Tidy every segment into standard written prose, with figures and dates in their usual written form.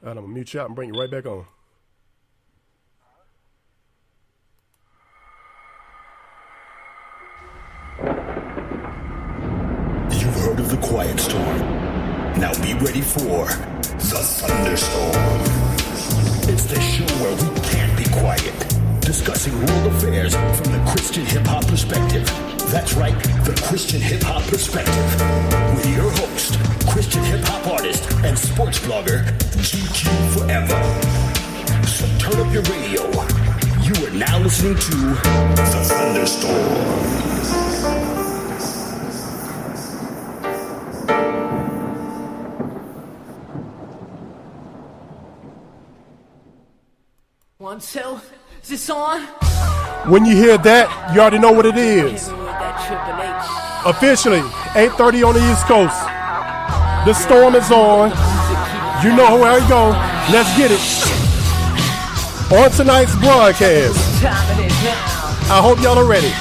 All right, I'm going to mute you out and bring you right back on. You've heard of the quiet storm. Now be ready for the Thunderstorm. It's the show where we can't be quiet, discussing world affairs from the Christian hip-hop perspective. That's right, the Christian hip-hop perspective. With your host, Christian hip-hop artist and sports blogger, GQ Forever. So turn up your radio. You are now listening to the Thunderstorm. One, two, is this on? When you hear that, you already know what it is. Officially, 8:30 on the East Coast. The storm is on. You know where we go. Let's get it. On tonight's broadcast, I hope y'all are ready.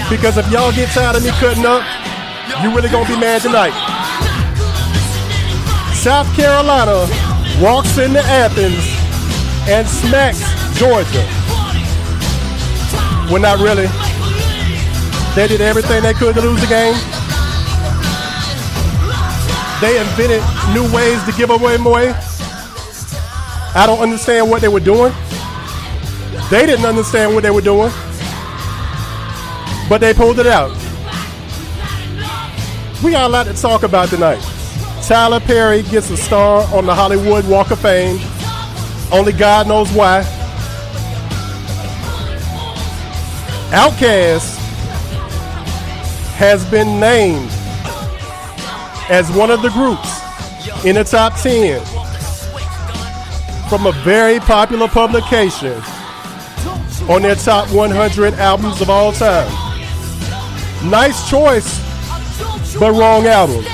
Because if y'all get tired of me cutting up, you really gonna be mad tonight. South Carolina walks into Athens and smacks Georgia. Well, not really. They did everything they could to lose the game. They invented new ways to give away more. I don't understand what they were doing. They didn't understand what they were doing. But they pulled it out. We got a lot to talk about tonight. Tyler Perry gets a star on the Hollywood Walk of Fame. Only God knows why. Outkast has been named as one of the groups in the top 10 from a very popular publication on their top 100 albums of all time. Nice choice, but wrong album.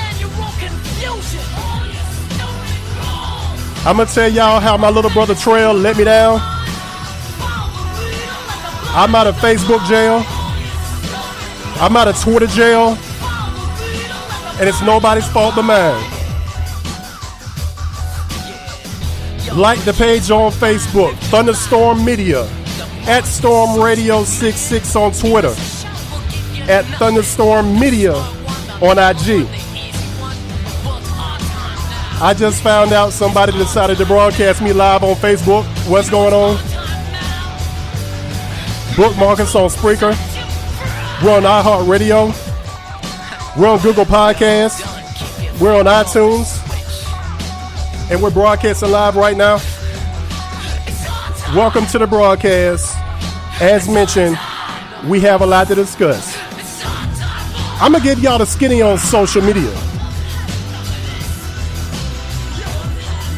I'm going to tell y'all how my little brother Treal let me down. I'm out of Facebook jail. I'm out of Twitter jail. And it's nobody's fault but mine. Like the page on Facebook, Thunderstorm Media, at Storm Radio 66 on Twitter, at Thunderstorm Media on IG. I just found out somebody decided to broadcast me live on Facebook. What's going on? Bookmark us on Spreaker. We're on iHeartRadio. We're on Google Podcasts. We're on iTunes. And we're broadcasting live right now. Welcome to the broadcast. As mentioned, we have a lot to discuss. I'm going to give y'all the skinny on social media.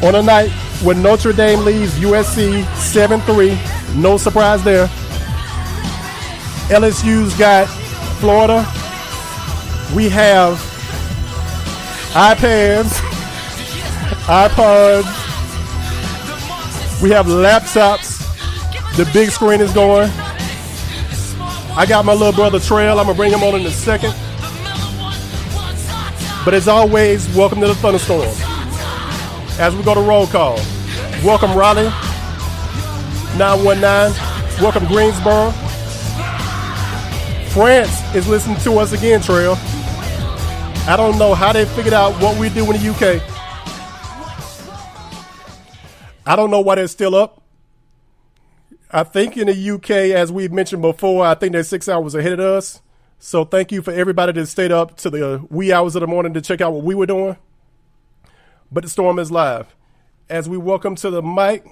On a night when Notre Dame leaves USC 7-3, no surprise there. LSU's got Florida. We have iPads, iPods. We have laptops. The big screen is going. I got my little brother Treal. I'm going to bring him on in a second. But as always, welcome to the Thunderstorm. As we go to roll call, welcome Raleigh, 919. Welcome Greensboro. France is listening to us again, Treal. I don't know how they figured out what we do in the UK. I don't know why they're still up. I think in the UK, as we've mentioned before, I think they're 6 hours ahead of us. So thank you for everybody that stayed up to the wee hours of the morning to check out what we were doing. But the storm is live. As we welcome to the mic,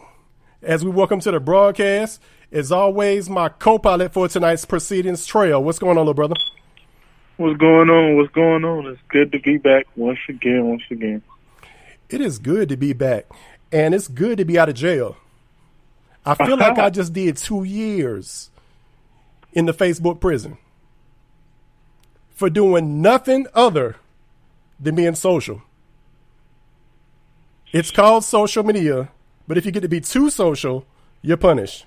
as we welcome to the broadcast, as always, my co-pilot for tonight's proceedings, Treal. What's going on, little brother? What's going on? What's going on? It's good to be back once again. It is good to be back. And it's good to be out of jail. I feel like I just did 2 years in the Facebook prison for doing nothing other than being social. It's called social media, but if you get to be too social, you're punished.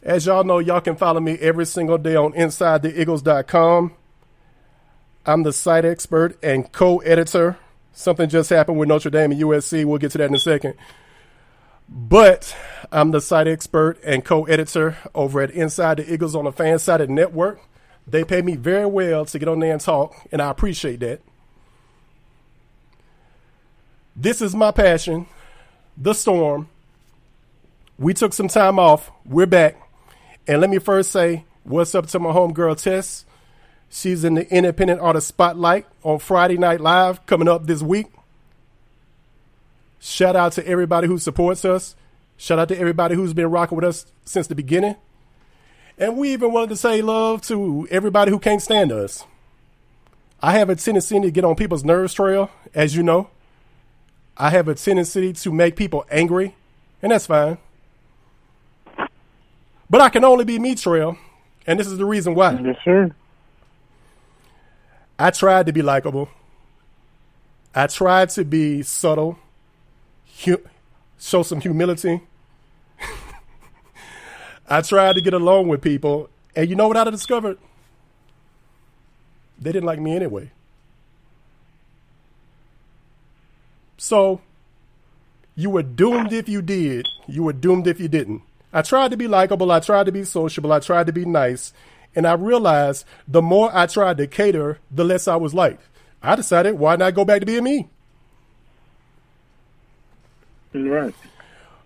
As y'all know, y'all can follow me every single day on InsideTheEagles.com. I'm the site expert and co-editor Something just happened with Notre Dame and USC. We'll get to that in a second. But I'm the site expert and co-editor over at Inside the Eagles on the Fansided Network. They pay me very well to get on there and talk, and I appreciate that. This is my passion, the Storm. We took some time off. We're back. And let me first say what's up to my homegirl, Tess. She's in the Independent Artist Spotlight on Friday Night Live coming up this week. Shout out to everybody who supports us. Shout out to everybody who's been rocking with us since the beginning. And we even wanted to say love to everybody who can't stand us. I have a tendency to get on people's nerves, Treal, as you know. I have a tendency to make people angry, and that's fine. But I can only be me, Treal, and this is the reason why. Yes, sir. I tried to be likable. I tried to be subtle, show some humility. I tried to get along with people, and you know what I discovered? They didn't like me anyway. So, you were doomed if you did. You were doomed if you didn't. I tried to be likable. I tried to be sociable. I tried to be nice. And I realized the more I tried to cater, the less I was liked. I decided, why not go back to being me? Right.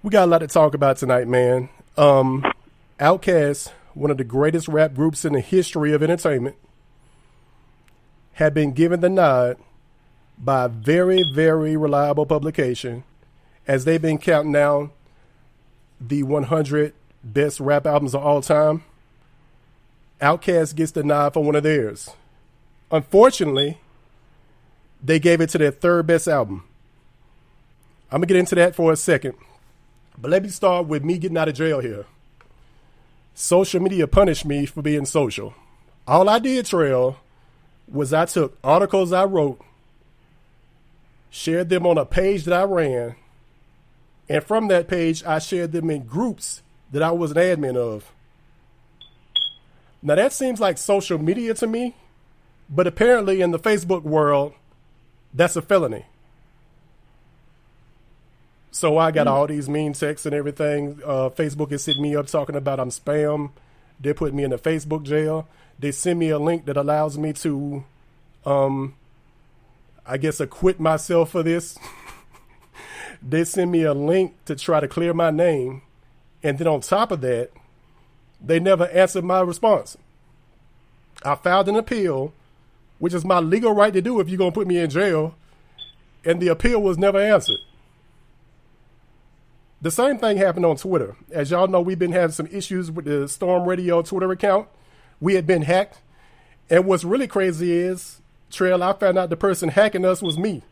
We got a lot to talk about tonight, man. Outkast, one of the greatest rap groups in the history of entertainment, had been given the nod by a very, very reliable publication as they've been counting down the 100 best rap albums of all time. Outkast gets the nod for one of theirs. Unfortunately, they gave it to their third best album. I'm going to get into that for a second. But let me start with me getting out of jail here. Social media punished me for being social. All I did, Treal, was I took articles I wrote, shared them on a page that I ran, and from that page, I shared them in groups that I was an admin of. Now, that seems like social media to me, but apparently in the Facebook world, that's a felony. So I got all these mean texts and everything. Facebook is hitting me up talking about I'm spam. They put me in the Facebook jail. They send me a link that allows me to, I guess, acquit myself for this. They send me a link to try to clear my name. And then on top of that, they never answered my response. I filed an appeal, which is my legal right to do if you're going to put me in jail. And the appeal was never answered. The same thing happened on Twitter. As y'all know, we've been having some issues with the Storm Radio Twitter account. We had been hacked. And what's really crazy is, Treal, I found out the person hacking us was me.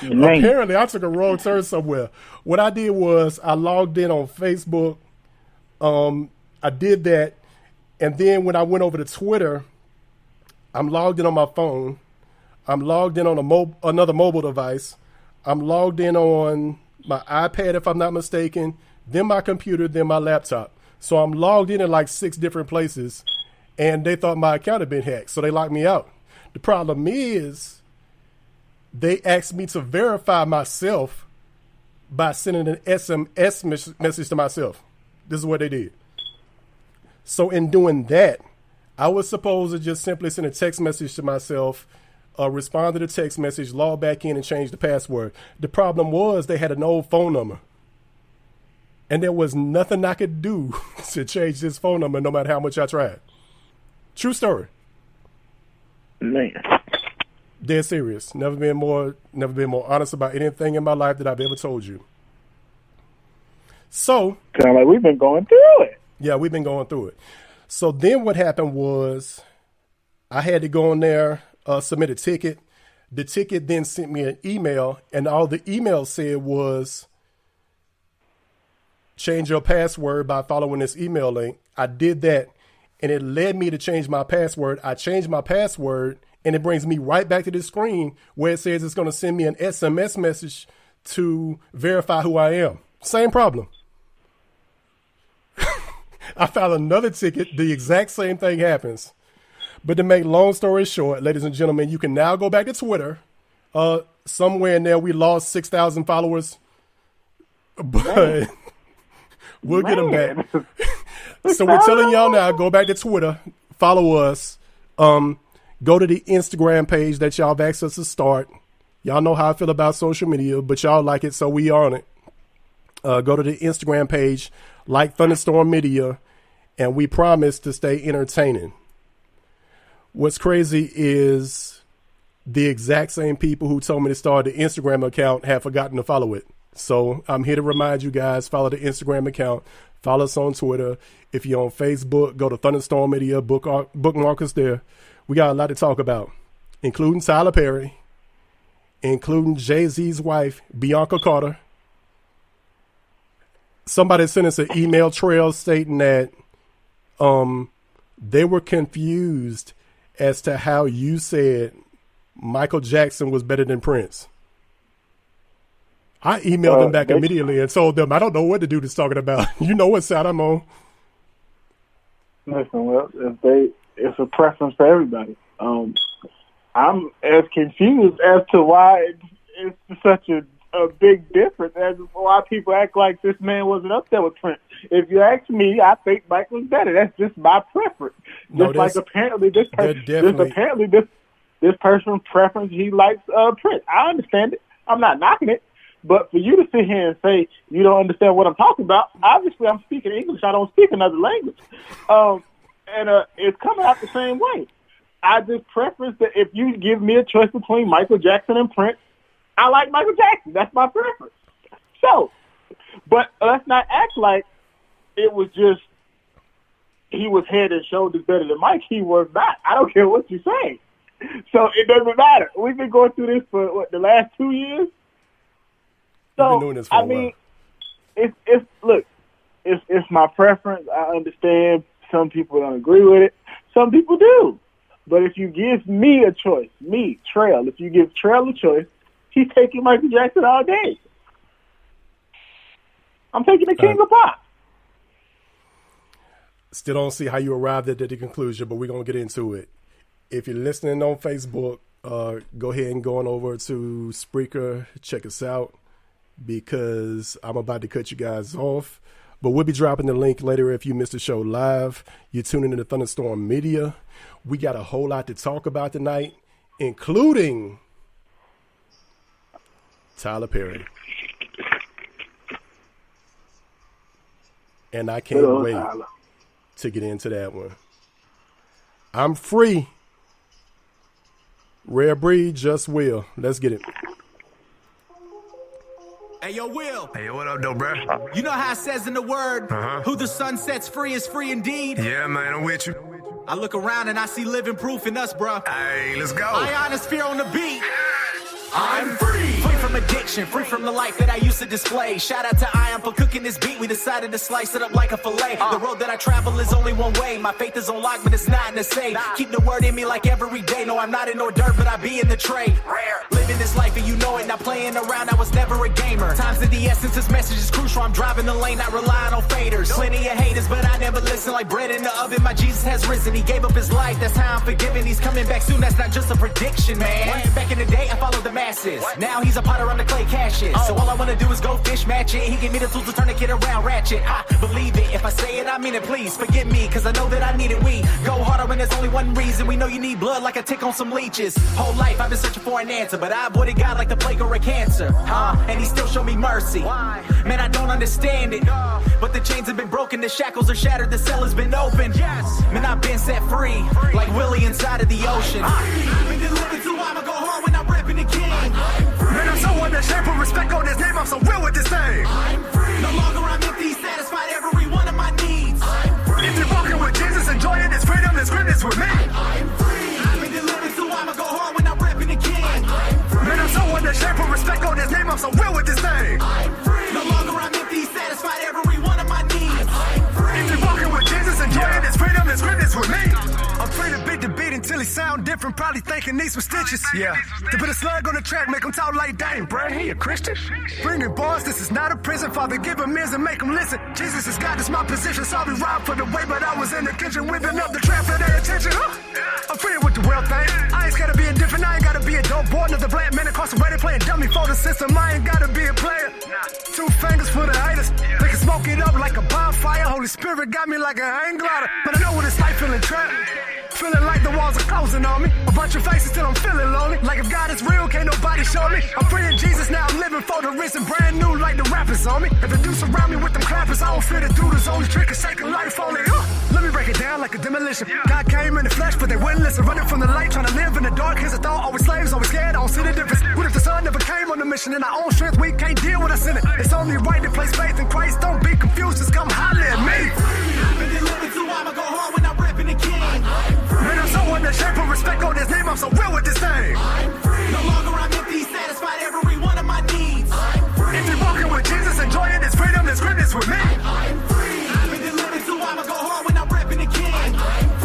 Apparently, I took a wrong turn somewhere. What I did was I logged in on Facebook. I did that. And then when I went over to Twitter, I'm logged in on my phone. I'm logged in on another mobile device. I'm logged in on my iPad, if I'm not mistaken, then my computer, then my laptop. So I'm logged in like 6 different places, and they thought my account had been hacked, so they locked me out. The problem is they asked me to verify myself by sending an SMS message to myself. This is what they did. So in doing that, I was supposed to just simply send a text message to myself, respond to the text message, log back in, and change the password. The problem was they had an old phone number. And there was nothing I could do to change this phone number no matter how much I tried. True story. Man. Dead serious. Never been more honest about anything in my life that I've ever told you. So. Sound like we've been going through it. Yeah, we've been going through it. So then what happened was I had to go in there, submit a ticket. The ticket then sent me an email, and all the email said was change your password by following this email link. I did that, and it led me to change my password. I changed my password, and it brings me right back to this screen where it says it's going to send me an SMS message to verify who I am. Same problem. I filed another ticket. The exact same thing happens. But to make long story short, ladies and gentlemen, you can now go back to Twitter, Somewhere in there, we lost 6,000 followers, but we'll get them back. So we're telling y'all now, go back to Twitter, follow us, go to the Instagram page that y'all have asked us to start. Y'all know how I feel about social media, but y'all like it, so we on it. Go to the Instagram page, like Thunderstorm Media, and we promise to stay entertaining. What's crazy is the exact same people who told me to start the Instagram account have forgotten to follow it. So I'm here to remind you guys, follow the Instagram account, follow us on Twitter. If you're on Facebook, go to Thunderstorm Media, bookmark us there. We got a lot to talk about, including Tyler Perry, including Jay-Z's wife, Bianca Carter. Somebody sent us an email trail stating that they were confused as to how you said Michael Jackson was better than Prince. I emailed them back immediately and told them, I don't know what the dude is talking about. You know what side I'm on. Listen, well, it's a preference for everybody. I'm as confused as to why it's such a big difference, as why people act like this man wasn't up there with Prince. If you ask me, I think Mike was better. That's just my preference. Apparently this person's preference, he likes Prince. I understand it. I'm not knocking it. But for you to sit here and say you don't understand what I'm talking about, obviously I'm speaking English. I don't speak another language. It's coming out the same way. I just preference that if you give me a choice between Michael Jackson and Prince, I like Michael Jackson. That's my preference. So, but let's not act like it was just he was head and shoulders better than Mike. He was not. I don't care what you say. So it doesn't matter. We've been going through this for the last 2 years. So We've been doing this for a while. It's my preference. I understand some people don't agree with it. Some people do. But if you give me a choice, Treal, if you give Treal a choice, he's taking Michael Jackson all day. I'm taking the king of pop. Still don't see how you arrived at the conclusion, but we're going to get into it. If you're listening on Facebook, go ahead and go on over to Spreaker. Check us out because I'm about to cut you guys off. But we'll be dropping the link later if you missed the show live. You're tuning into Thunderstorm Media. We got a whole lot to talk about tonight, including Tyler Perry. And I can't wait to get into that one. I'm free. Rare breed, just Will. Let's get it. Hey, yo, Will. Hey, what up, though, bruh? You know how it says in the word, who the sun sets free is free indeed? Yeah, man, I'm with you. I look around and I see living proof in us, bruh. Hey, let's go. Ionosphere on the beat. I'm free. Free from addiction, free from the life that I used to display. Shout out to Ion for cooking this beat. We decided to slice it up like a fillet. The road that I travel is only one way. My faith is on lock, but it's not in the safe. Keep the word in me like every day. No, I'm not in hors d'oeuvre, but I be in the tray. Rare. Living this life and you know it. Not playing around, I was never a gamer. Times of the essence, this message is crucial. I'm driving the lane, not relying on faders. Plenty of haters, but I never listen. Like bread in the oven, my Jesus has risen. He gave up his life, that's how I'm forgiven. He's coming back soon, that's not just a prediction, man. Back in the day, I followed the masses. Now he's a potter on the clay caches. So all I wanna do is go fish match it. He gave me the tools to turn the kid around ratchet. I believe it. If I say it, I mean it. Please forgive me, cause I know that I need it. We go harder when there's only one reason. We know you need blood like a tick on some leeches. Whole life I've been searching for an answer, but I avoided God like the plague or a cancer. And he still showed me mercy. Man, I don't understand it. But the chains have been broken, the shackles are shattered, the cell has been opened. Man, I've been set free, like Willie inside of the ocean. I've been delivered to I'ma go hard when I'm repping the king. Man, I'm so understand, put respect on his name, I'm so real with this thing. I'm free. No longer I'm empty, satisfied every one of my needs. I'm free. If you're walking with Jesus, enjoying his freedom, his goodness with me. I'm free. I've been delivered to I'ma go hard when I'm repping the king. I'm free. Man, I'm so understand, put respect on his name, I'm so real with this thing. I'm free. No longer I'm empty, satisfied every one of my needs. I'm free. If you're walking with Jesus, enjoying his freedom, his goodness with me. I'm free to beat the beat until he sound different, probably thinking needs some stitches. Yeah, to put a slug on the track, make him talk like, dang, bruh, he a Christian? Bringing bars, this is not a prison. Father, give him ears and make him listen. Jesus is God, it's my position. Sorry, robbed for the way, but I was in the kitchen whipping up the trap for their attention. I'm free with the world thing. I ain't gotta be indifferent, I ain't gotta be a dope board, another black man incarcerated playing dummy for the system. I ain't gotta be a player. 2 fingers for the haters. They can smoke it up like a bonfire. Holy Spirit got me like a hang glider. But I know what it's like feeling trapped. Feeling like the walls are closing on me. A bunch of faces till I'm feeling lonely. Like if God is real, can't nobody show me. I'm free in Jesus now, I'm living for the risen, brand new like the rappers on me. If the dudes surround me with them clappers, I don't fear the dude who's only trick is shaking life only. Let me break it down like a demolition. God came in the flesh, but they wouldn't listen. Running from the light, trying to live in the dark. Here's a thought, always slaves, always scared. I don't see the difference. What if the sun never came on the mission? In our own strength, we can't deal with us in it. It's only right to place faith in Christ. Don't be confused, just come holler at me. I've been delivered to, I'ma go hard when I'm repping the king. Man, I'm so in the shape of respect on his name. I'm so real with this thing. No longer I'm empty, satisfied every one of my needs. If you're walking with Jesus, enjoying his freedom, his goodness with me. I've been delivered to, I'ma go hard when I'm repping the king.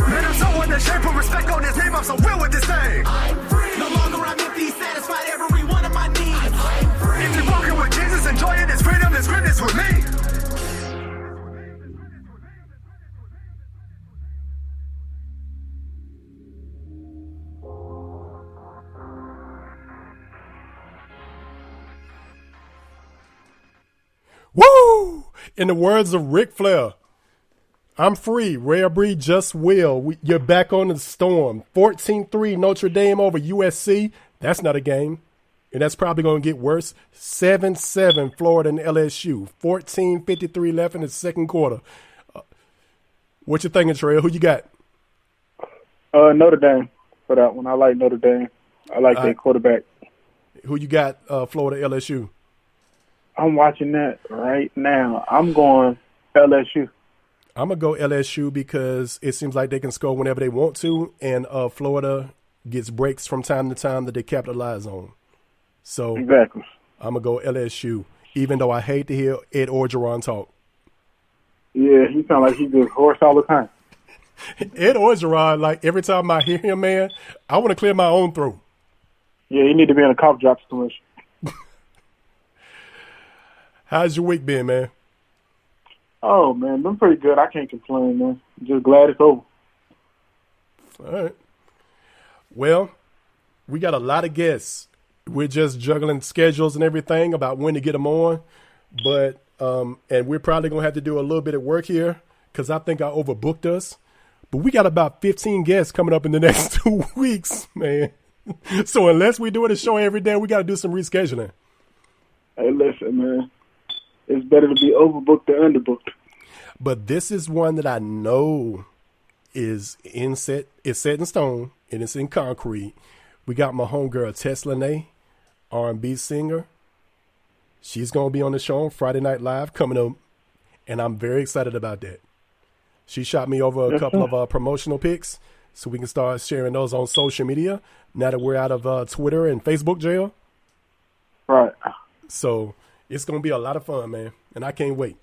Man, I'm so in the shape of respect on his name. I'm so real with this thing. No longer I'm empty, satisfied every one of my needs. If you're walking with Jesus, enjoying his freedom, his goodness with me. Woo! In the words of Ric Flair, I'm free. Rare breed just will. You're back on the storm. 14-3 Notre Dame over USC. That's not a game. And that's probably going to get worse. 7-7 Florida and LSU. 14:53 left in the second quarter. What you thinking, Treal? Who you got? Notre Dame for that one. I like Notre Dame. I like their quarterback. Who you got, Florida, LSU? I'm watching that right now. I'm going LSU. I'm going to go LSU because it seems like they can score whenever they want to, and Florida gets breaks from time to time that they capitalize on. So exactly. I'm going to go LSU, even though I hate to hear Ed Orgeron talk. Yeah, he sounds like he just hoarse all the time. Ed Orgeron, like every time I hear him, man, I want to clear my own throat. Yeah, he need to be in a cough drops commercial. How's your week been, man? Oh, man, been pretty good. I can't complain, man. Just glad it's over. All right. Well, we got a lot of guests. We're just juggling schedules and everything about when to get them on. But, and we're probably going to have to do a little bit of work here because I think I overbooked us. But we got about 15 guests coming up in the next 2 weeks, man. So unless we're doing a show every day, we got to do some rescheduling. Hey, listen, man. It's better to be overbooked than underbooked. But this is one that I know is set in stone, and it's in concrete. We got my homegirl, Tess Lene, R&B singer. She's going to be on the show on Friday Night Live coming up, and I'm very excited about that. She shot me over a couple of promotional pics so we can start sharing those on social media now that we're out of Twitter and Facebook jail. Right. So it's going to be a lot of fun, man, and I can't wait.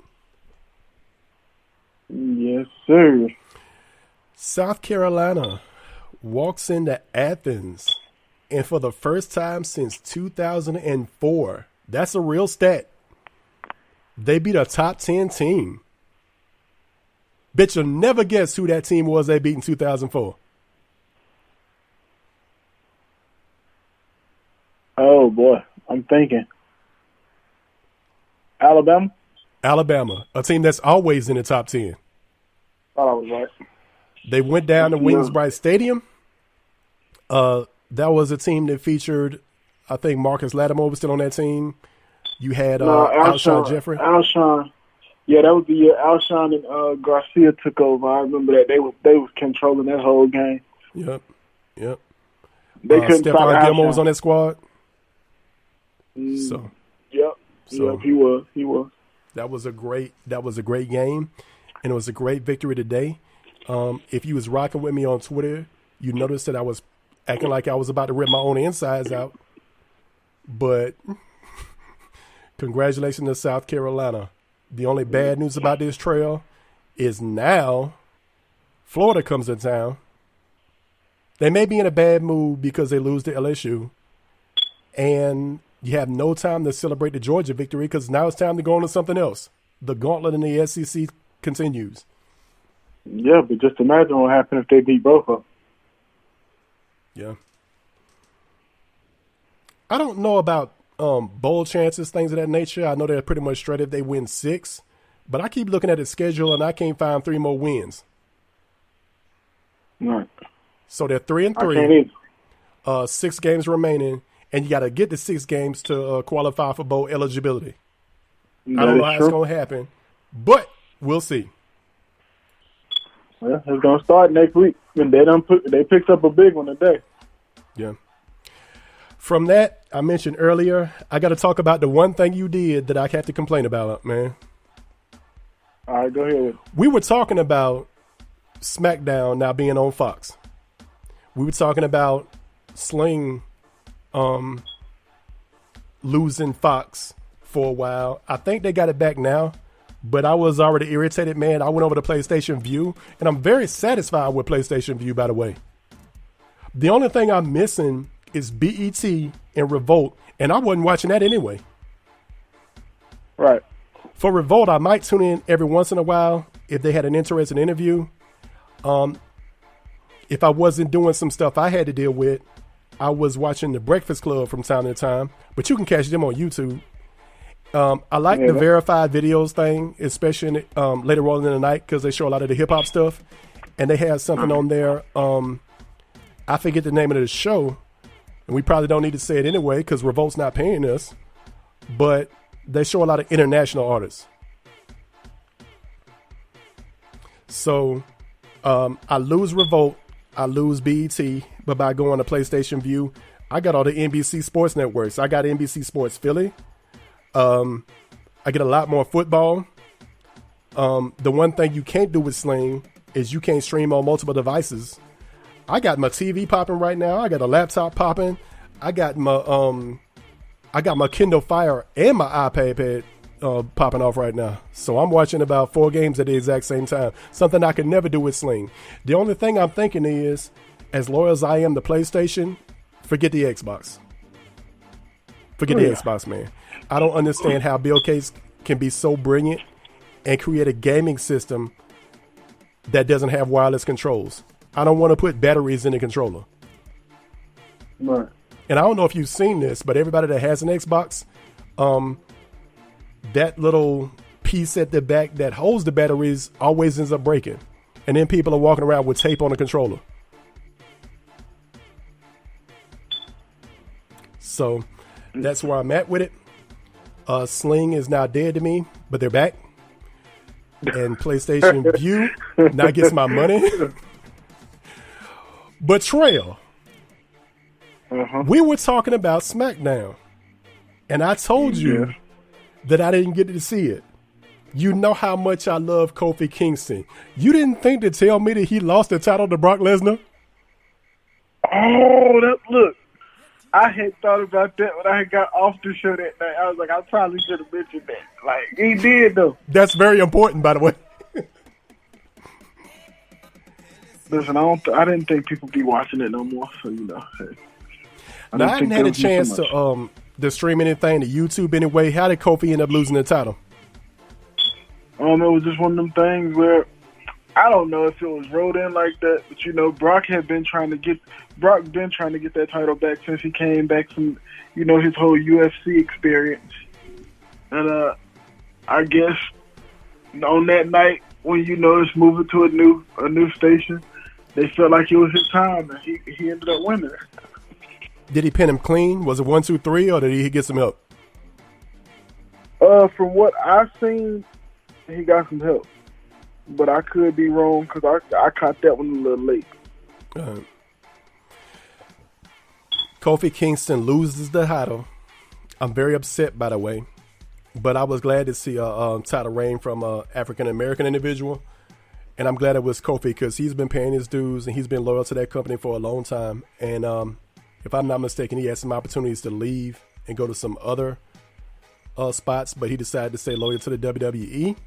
Yes, sir. South Carolina walks into Athens, and for the first time since 2004, that's a real stat, they beat a top 10 team. Bet you'll never guess who that team was they beat in 2004. Oh, boy. I'm thinking. Alabama? Alabama, a team that's always in the top 10. Thought I was right. They went down to Winsbright Stadium. That was a team that featured, I think Marcus Lattimore was still on that team. You had Alshon Jeffrey. Alshon. Yeah, that was the year Alshon and Garcia took over. I remember that. They was controlling that whole game. Yep. They couldn't stop Stephon Gilmore Alshon. was on that squad. Yep, he was. That was a great game, and it was a great victory today. If you was rocking with me on Twitter, you noticed that I was acting like I was about to rip my own insides out. But congratulations to South Carolina. The only bad news about this trail is now Florida comes to town. They may be in a bad mood because they lose to LSU, and you have no time to celebrate the Georgia victory because now it's time to go on to something else. The gauntlet in the SEC continues. Yeah, but just imagine what happened if they beat both of them. Yeah. I don't know about bowl chances, things of that nature. I know they're pretty much straight if they win 6, but I keep looking at the schedule and I can't find 3 more wins. Right. So they're 3-3, 6 games remaining, and you got to get the 6 games to qualify for bowl eligibility. I don't know how it's going to happen, but we'll see. Well, it's going to start next week, and they picked up a big one today. Yeah. From that, I mentioned earlier, I got to talk about the one thing you did that I have to complain about, man. All right, go ahead. We were talking about SmackDown now being on Fox. We were talking about Sling losing Fox for a while. I think they got it back now, but I was already irritated, man. I went over to PlayStation View, and I'm very satisfied with PlayStation View, by the way. The only thing I'm missing is BET and Revolt, and I wasn't watching that anyway. Right. For Revolt, I might tune in every once in a while if they had an interesting interview. If I wasn't doing some stuff I had to deal with, I was watching The Breakfast Club from time to time, but you can catch them on YouTube. I like the verified videos thing, especially later on in the night, because they show a lot of the hip hop stuff, and they have something on there. I forget the name of the show, and we probably don't need to say it anyway because Revolt's not paying us, but they show a lot of international artists. So I lose Revolt, I lose BET, but by going to PlayStation View, I got all the NBC sports networks. I got NBC Sports Philly. I get a lot more football. The one thing you can't do with Sling is you can't stream on multiple devices. I got my TV popping right now. I got a laptop popping. I got my Kindle Fire and my iPad popping off right now. So I'm watching about 4 games at the exact same time. Something I could never do with Sling. The only thing I'm thinking is, as loyal as I am to PlayStation, forget the Xbox. Forget the Xbox, man. I don't understand how Bill Gates can be so brilliant and create a gaming system that doesn't have wireless controls. I don't want to put batteries in the controller. Right. And I don't know if you've seen this, but everybody that has an Xbox, that little piece at the back that holds the batteries always ends up breaking. And then people are walking around with tape on the controller. So that's where I'm at with it. Sling is now dead to me, but they're back. And PlayStation View now gets my money. But Treal, we were talking about SmackDown, and I told you that I didn't get to see it. You know how much I love Kofi Kingston. You didn't think to tell me that he lost the title to Brock Lesnar? Oh, look. I had thought about that when I had got off the show that night. I was like, I probably should have mentioned that. Like, he did, though. That's very important, by the way. Listen, I didn't think people be watching it no more, so, you know. I hadn't had a chance to stream anything to YouTube anyway. How did Kofi end up losing the title? It was just one of them things where I don't know if it was rolled in like that, but you know, Brock been trying to get that title back since he came back from, you know, his whole UFC experience. And I guess on that night when, you know, it's moving to a new station, they felt like it was his time, and he ended up winning. Did he pin him clean? Was it 1, 2, 3, or did he get some help? From what I've seen, he got some help. But I could be wrong because I caught that one a little late. Kofi Kingston loses the title. I'm very upset, by the way. But I was glad to see a title reign from an African-American individual. And I'm glad it was Kofi because he's been paying his dues and he's been loyal to that company for a long time. And if I'm not mistaken, he had some opportunities to leave and go to some other spots, but he decided to stay loyal to the WWE.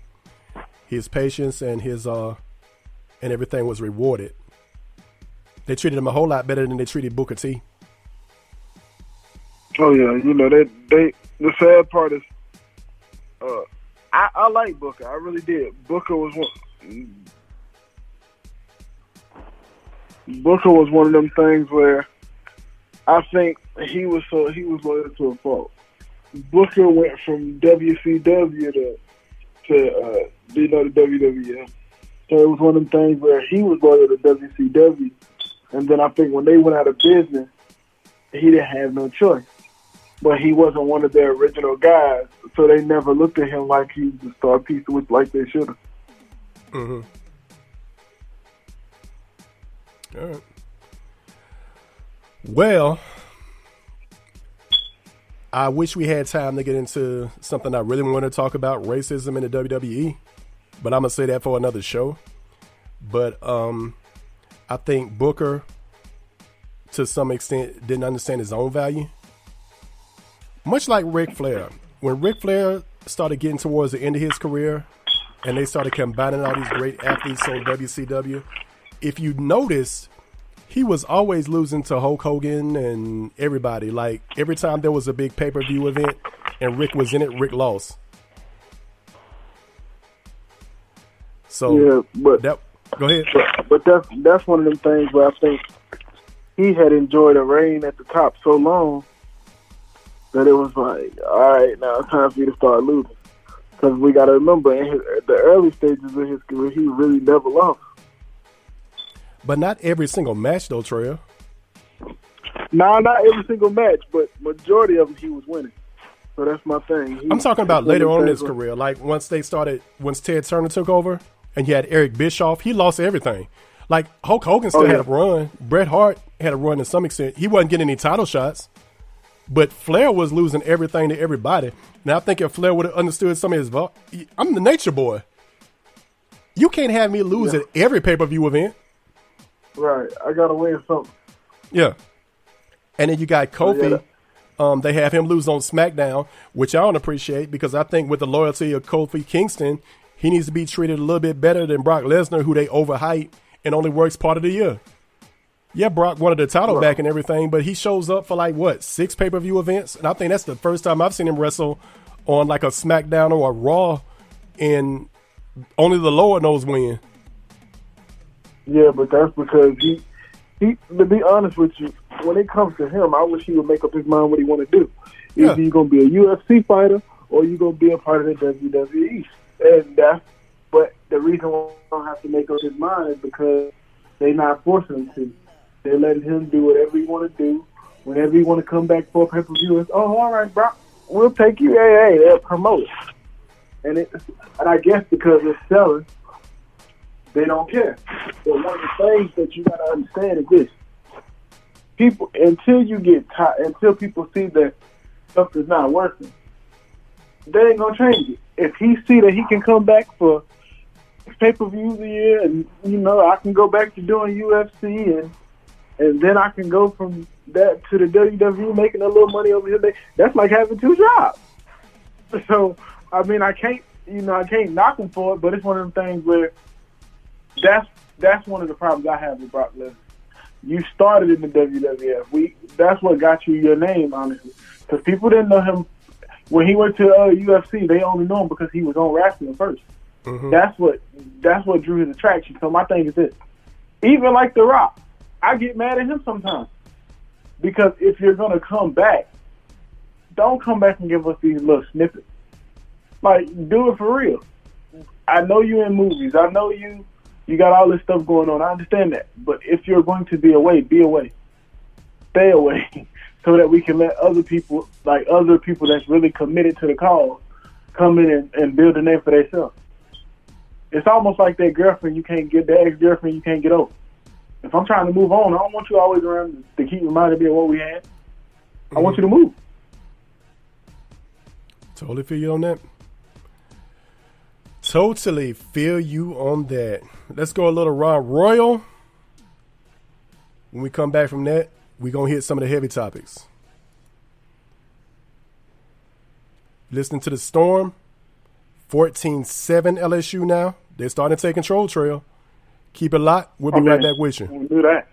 His patience and his and everything was rewarded. They treated him a whole lot better than they treated Booker T. Oh yeah, you know they the sad part is, I like Booker. I really did. Booker was one of them things where I think he was loyal to a fault. Booker went from WCW to the WWF. So it was one of them things where he was loyal to WCW, and then I think when they went out of business, he didn't have no choice. But he wasn't one of their original guys, so they never looked at him like he was a star piece, which like they should have. Mm-hmm. All right. Well, I wish we had time to get into something I really want to talk about, racism in the WWE, but I'm going to say that for another show. But I think Booker, to some extent, didn't understand his own value. Much like Ric Flair. When Ric Flair started getting towards the end of his career and they started combining all these great athletes on WCW, if you notice, he was always losing to Hulk Hogan and everybody. Like, every time there was a big pay-per-view event and Rick was in it, Rick lost. So, yeah, but go ahead. But that's one of them things where I think he had enjoyed a reign at the top so long that it was like, all right, now it's time for you to start losing. Because we got to remember, in the early stages of his career, he really never lost. But not every single match, though, Treal. No, not every single match, but majority of them he was winning. So that's my thing. I'm talking about later on in his career. Like, once Ted Turner took over and you had Eric Bischoff, he lost everything. Like, Hulk Hogan still had a run. Bret Hart had a run to some extent. He wasn't getting any title shots. But Flair was losing everything to everybody. Now, I think if Flair would have understood some of his I'm the nature boy. You can't have me lose at every pay-per-view event. Right. I got to win something. Yeah. And then you got Kofi. They have him lose on SmackDown, which I don't appreciate because I think with the loyalty of Kofi Kingston, he needs to be treated a little bit better than Brock Lesnar, who they overhype and only works part of the year. Yeah, Brock wanted the title back and everything, but he shows up for 6 pay-per-view events? And I think that's the first time I've seen him wrestle on like a SmackDown or a Raw, and only the Lord knows when. Yeah, but that's because he to be honest with you, when it comes to him, I wish he would make up his mind what he want to do. Either you're going to be a UFC fighter or you're going to be a part of the WWE. But the reason why I don't have to make up his mind is because they're not forcing him to. They're letting him do whatever he want to do. Whenever he want to come back for a pay-per-view, it's, all right, bro, we'll take you. Hey, they'll promote it. And I guess because it's selling, they don't care. But one of the things that you got to understand is this. People, until people see that something's not working, they ain't going to change it. If he see that he can come back for pay-per-views a year and, I can go back to doing UFC and then I can go from that to the WWE making a little money over here. That's like having 2 jobs. So, I mean, I can't knock him for it, but it's one of them things where that's one of the problems I have with Brock Lesnar. You started in the WWF. That's what got you your name, honestly. Because people didn't know him. When he went to UFC, they only know him because he was on wrestling first. Mm-hmm. That's what drew his attraction. So my thing is this. Even like The Rock, I get mad at him sometimes. Because if you're going to come back, don't come back and give us these little snippets. Like, do it for real. I know you in movies. I know you got all this stuff going on. I understand that. But if you're going to be away, be away. Stay away. So that we can let other people that's really committed to the cause come in and build a name for themselves. It's almost like that girlfriend that ex-girlfriend you can't get over. If I'm trying to move on, I don't want you always around to keep reminding me of what we had. I want you to move. Totally feel you on that. Totally feel you on that. Let's go a little Ron Royal. When we come back from that, we're going to hit some of the heavy topics. Listening to the Storm. 14-7 LSU now. They're starting to take control, Treal. Keep it locked. We'll be right back with you. We'll do that.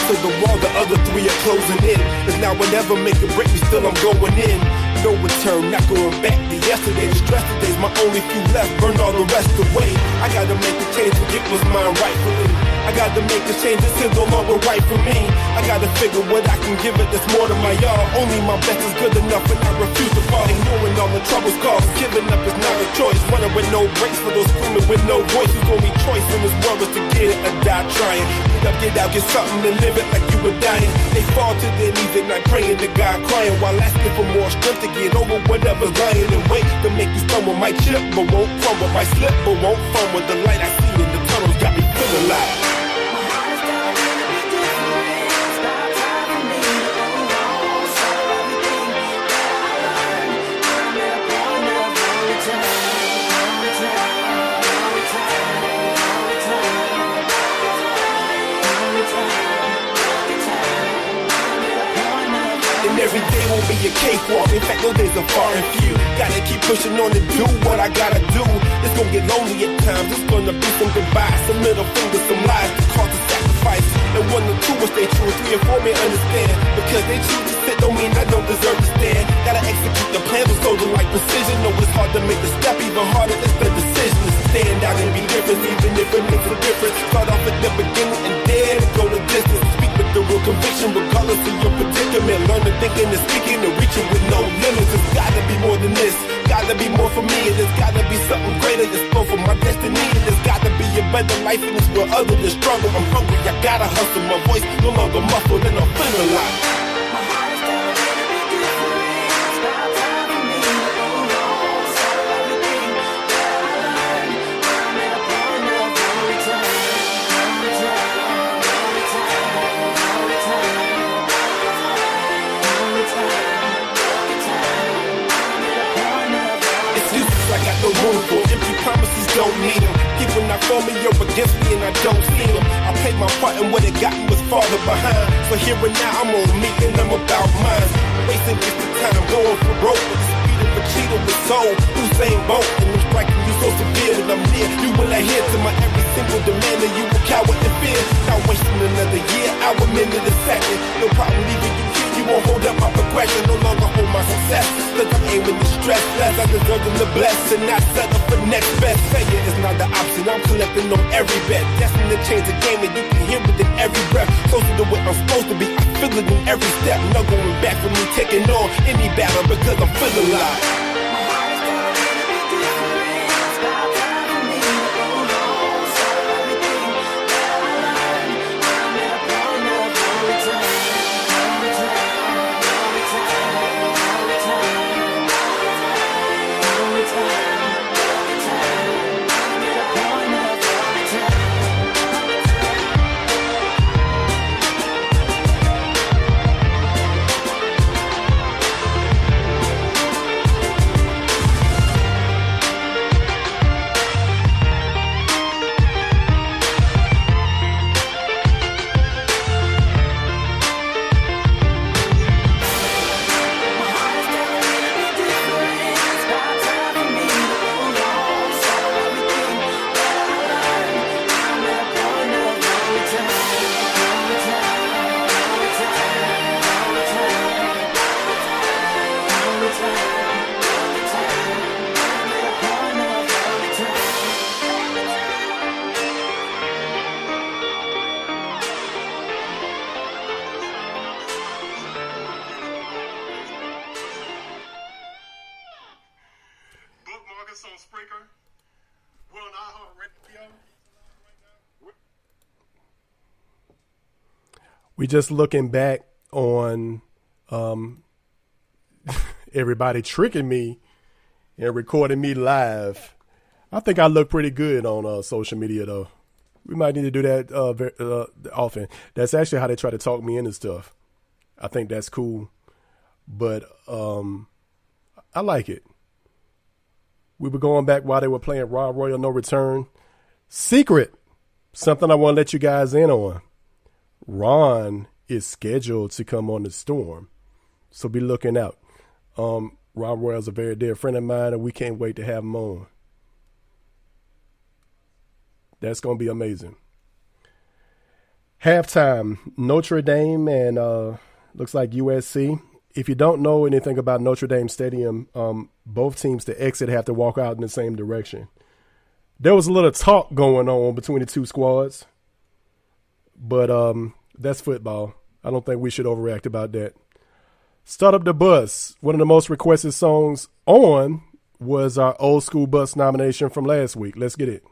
to the wall, the other three are closing in. It's now whenever make a break me, still I'm going in. No return, not going back to yesterday. The stress today's my only few left, burn all the rest away. I gotta make a change to get what's mine rightfully. I gotta make a change, this is no longer right for me. I gotta figure what I can give it that's more than my all. Only my best is good enough and I refuse to fall. Ignoring all the troubles caused, giving up is not a choice. Running with no brakes for those screaming with no voice. Who's only choice in this world is to get it or die trying. Get out, get something and live it like you were dying. They fall to their knees at night praying to God, crying while asking for more strength to get over whatever's lying in wait. To make you stumble, might chip but won't crumble, might slip but won't fumble. The light I see in the tunnels got me feeling like every day won't be a cakewalk. In fact, those days are far and few. Gotta keep pushing on to do what I gotta do. It's gonna get lonely at times. It's gonna be some goodbyes, some middle fingers, some lies that cause a sacrifice. And 1 or 2 will stay true, 3 or 4 may understand. Because they choose to sit don't mean I don't deserve to stand. Gotta execute the plan with soldier like precision. Know it's hard to make the step, even harder is the decision to stand out and be different, even if it makes a difference. Start off at the beginning and dare to go the distance. Speak with the real conviction, regardless of your predicament. Learn to think and speaking and reaching with no limits. It's gotta be more than this, gotta be more for me. And it's gotta be something greater that's both for my destiny. And there's gotta be a better life in this world other than struggle. I'm hungry, I gotta hustle. My voice no longer muffled and I'm feeling like the room for empty promises, don't need them. People not for me, you're against me and I don't see them. I played my part and what it got me was farther behind. So here and now I'm on me and I'm about mine. Wasting just the time, going for broke with the speed of a cheetah with soul. Usain Bolt and I'm striking you so severe when I'm near. You will adhere to my every single demand and you will cower in fear. Not wasting another year, hour, minute, a second. No problem leaving you here, you won't hold up my progression. No longer hold my success, cause I'm aiming to stress less. I deserve them to bless and not settle for next best. Failure is not the option, I'm collecting on every bet. Destined to change the game and you can hear it in every breath. Close to what I'm supposed to be, I feel it in every step. No going back for me taking on any battle because I'm feeling like we just looking back on everybody tricking me and recording me live. I think I look pretty good on social media, though. We might need to do that often. That's actually how they try to talk me into stuff. I think that's cool. But I like it. We were going back while they were playing Raw Royal No Return. Secret, something I want to let you guys in on. Ron is scheduled to come on the Storm, so be looking out. Ron Royal's a very dear friend of mine, and we can't wait to have him on. That's going to be amazing. Halftime, Notre Dame and looks like USC. If you don't know anything about Notre Dame Stadium, both teams to exit have to walk out in the same direction. There was a little talk going on between the two squads, but that's football. I don't think we should overreact about that. Start Up the Bus. One of the most requested songs on was our Old School Bus nomination from last week. Let's get it.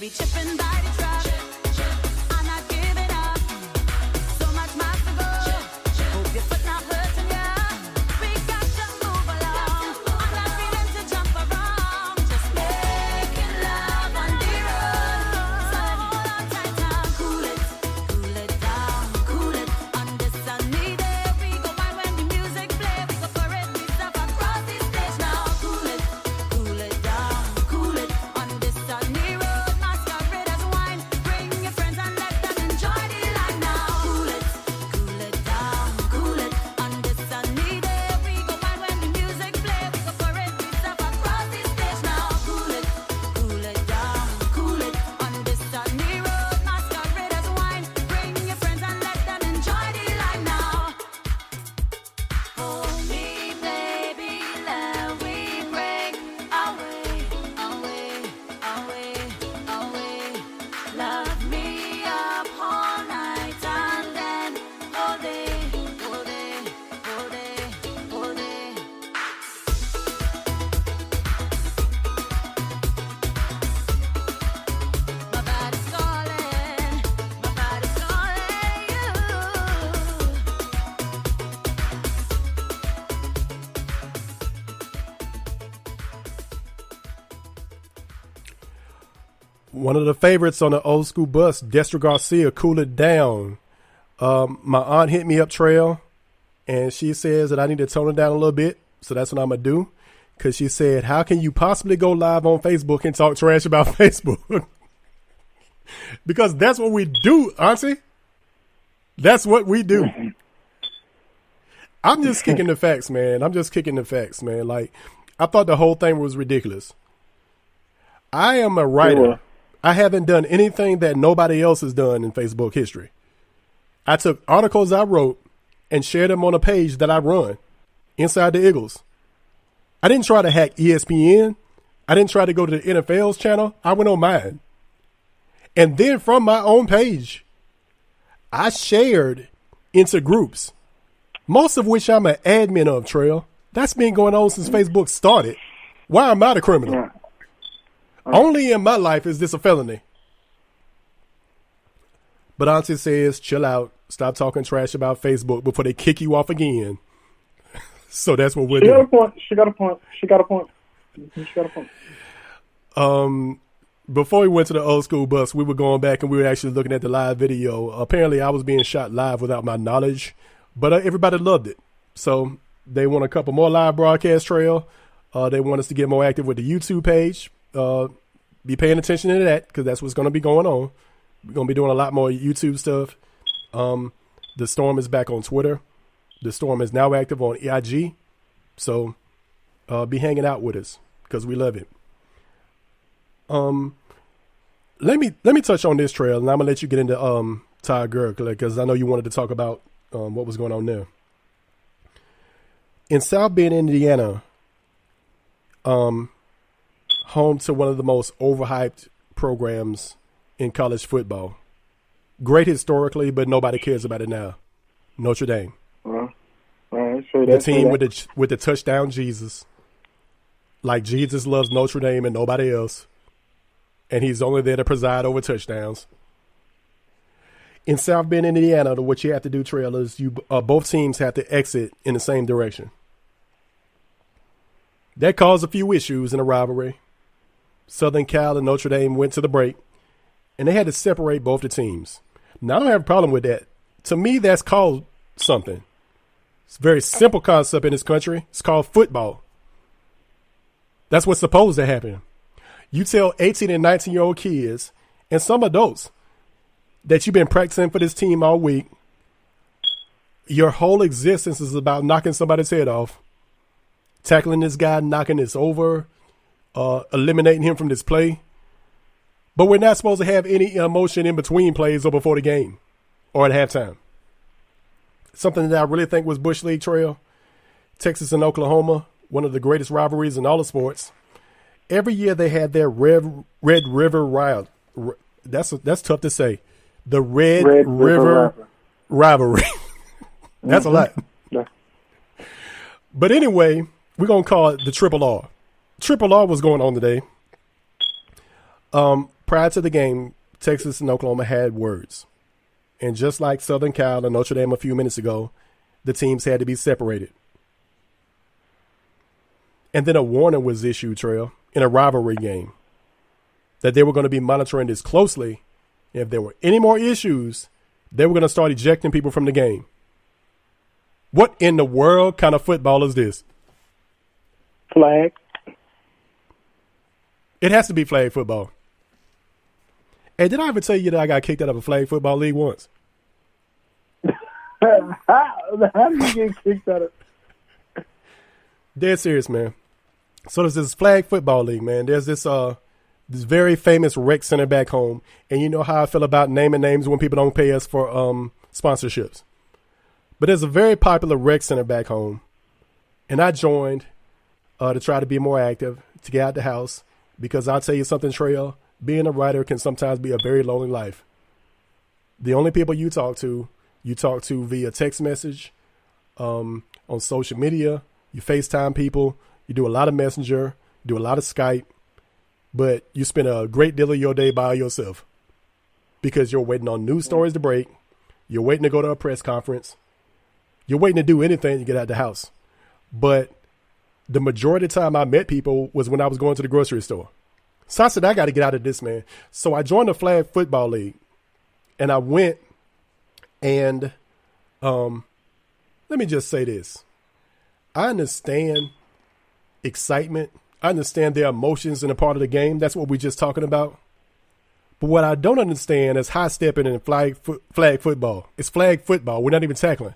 be chipping by the truck. I'm not giving up. So much miles to go. Hope your foot not hurting ya. We got to move along. I'm not feeling to jump around. Just making love on the road. So hold on tight now. Cool it down, cool it. On this sunny day, we go wild when the music play. We go parade stuff across the stage now. Cool it down, cool it. On this sunny road, masquerade wine. Bring your friends and let them enjoy the life now. Cool it down, cool it. On this sunny day, we go wild when the music play. We go parade stuff across the stage now. Cool it down, cool it. On this sunny road, masquerade wine. Bring your friends and let them enjoy the life now. Hold me, baby, let we break away. Love me up all night and then all day. My body's calling you. One of the favorites on the Old School Bus, Dexter Garcia, Cool It Down. My aunt hit me up, Treal, and she says that I need to tone it down a little bit. So that's what I'm going to do. because she said, how can you possibly go live on Facebook and talk trash about Facebook? Because that's what we do, Auntie. That's what we do. I'm just kicking the facts, man. Like, I thought the whole thing was ridiculous. I am a writer. Sure. I haven't done anything that nobody else has done in Facebook history. I took articles I wrote and shared them on a page that I run inside the Eagles. I didn't try to hack ESPN. I didn't try to go to the NFL's channel. I went on mine. And then from my own page, I shared into groups, most of which I'm an admin of, Treal. That's been going on since Facebook started. Why am I the criminal? Only in my life is this a felony. But Auntie says, chill out. Stop talking trash about Facebook before they kick you off again. So that's what we're doing. She got a point. Before we went to the old school bus, we were going back and we were actually looking at the live video. Apparently, I was being shot live without my knowledge, but everybody loved it. So they want a couple more live broadcast, Treal. They want us to get more active with the YouTube page. Be paying attention to that because that's what's going to be going on. We're going to be doing a lot more YouTube stuff. The Storm is back on Twitter. The Storm is now active on IG. So be hanging out with us because we love it. Let me touch on this, Treal, and I'm gonna let you get into Ty Gurr because I know you wanted to talk about what was going on there in South Bend, Indiana. Home to one of the most overhyped programs in college football. Great historically, but nobody cares about it now. Notre Dame. The team with the touchdown Jesus. Like Jesus loves Notre Dame and nobody else. And he's only there to preside over touchdowns. In South Bend, Indiana, what you have to do, Treal, is both teams have to exit in the same direction. That caused a few issues in the rivalry. Southern Cal and Notre Dame went to the break, and they had to separate both the teams. Now, I don't have a problem with that. To me, that's called something. It's a very simple concept in this country. It's called football. That's what's supposed to happen. You tell 18 and 19-year-old kids and some adults that you've been practicing for this team all week. Your whole existence is about knocking somebody's head off, tackling this guy, knocking this over, eliminating him from this play. But we're not supposed to have any emotion in between plays or before the game or at halftime. Something that I really think was Bush League, Treal. Texas and Oklahoma, one of the greatest rivalries in all of sports. Every year they had their Red River Riot. That's tough to say. The Red River Rivalry. That's a lot. Yeah. But anyway, we're going to call it the Triple R. Triple R was going on today. Prior to the game, Texas and Oklahoma had words. And just like Southern Cal and Notre Dame a few minutes ago, the teams had to be separated. And then a warning was issued, Treal, in a rivalry game that they were going to be monitoring this closely. If there were any more issues, they were going to start ejecting people from the game. What in the world kind of football is this? Flag. It has to be flag football. Hey, did I ever tell you that I got kicked out of a flag football league once? How did you get kicked out of? Dead serious, man. So there's this flag football league, man. There's this very famous rec center back home, and you know how I feel about naming names when people don't pay us for sponsorships. But there's a very popular rec center back home, and I joined to try to be more active, to get out the house, because I'll tell you something, Treal, being a writer can sometimes be a very lonely life. The only people you talk to via text message, on social media, you FaceTime people, you do a lot of Messenger, do a lot of Skype, but you spend a great deal of your day by yourself because you're waiting on news stories to break. You're waiting to go to a press conference. You're waiting to do anything to get out of the house. But the majority of the time I met people was when I was going to the grocery store. So I said, I got to get out of this, man. So I joined the flag football league, and I went and let me just say this. I understand excitement. I understand their emotions in a part of the game. That's what we're just talking about. But what I don't understand is high stepping and flag football. It's flag football. We're not even tackling.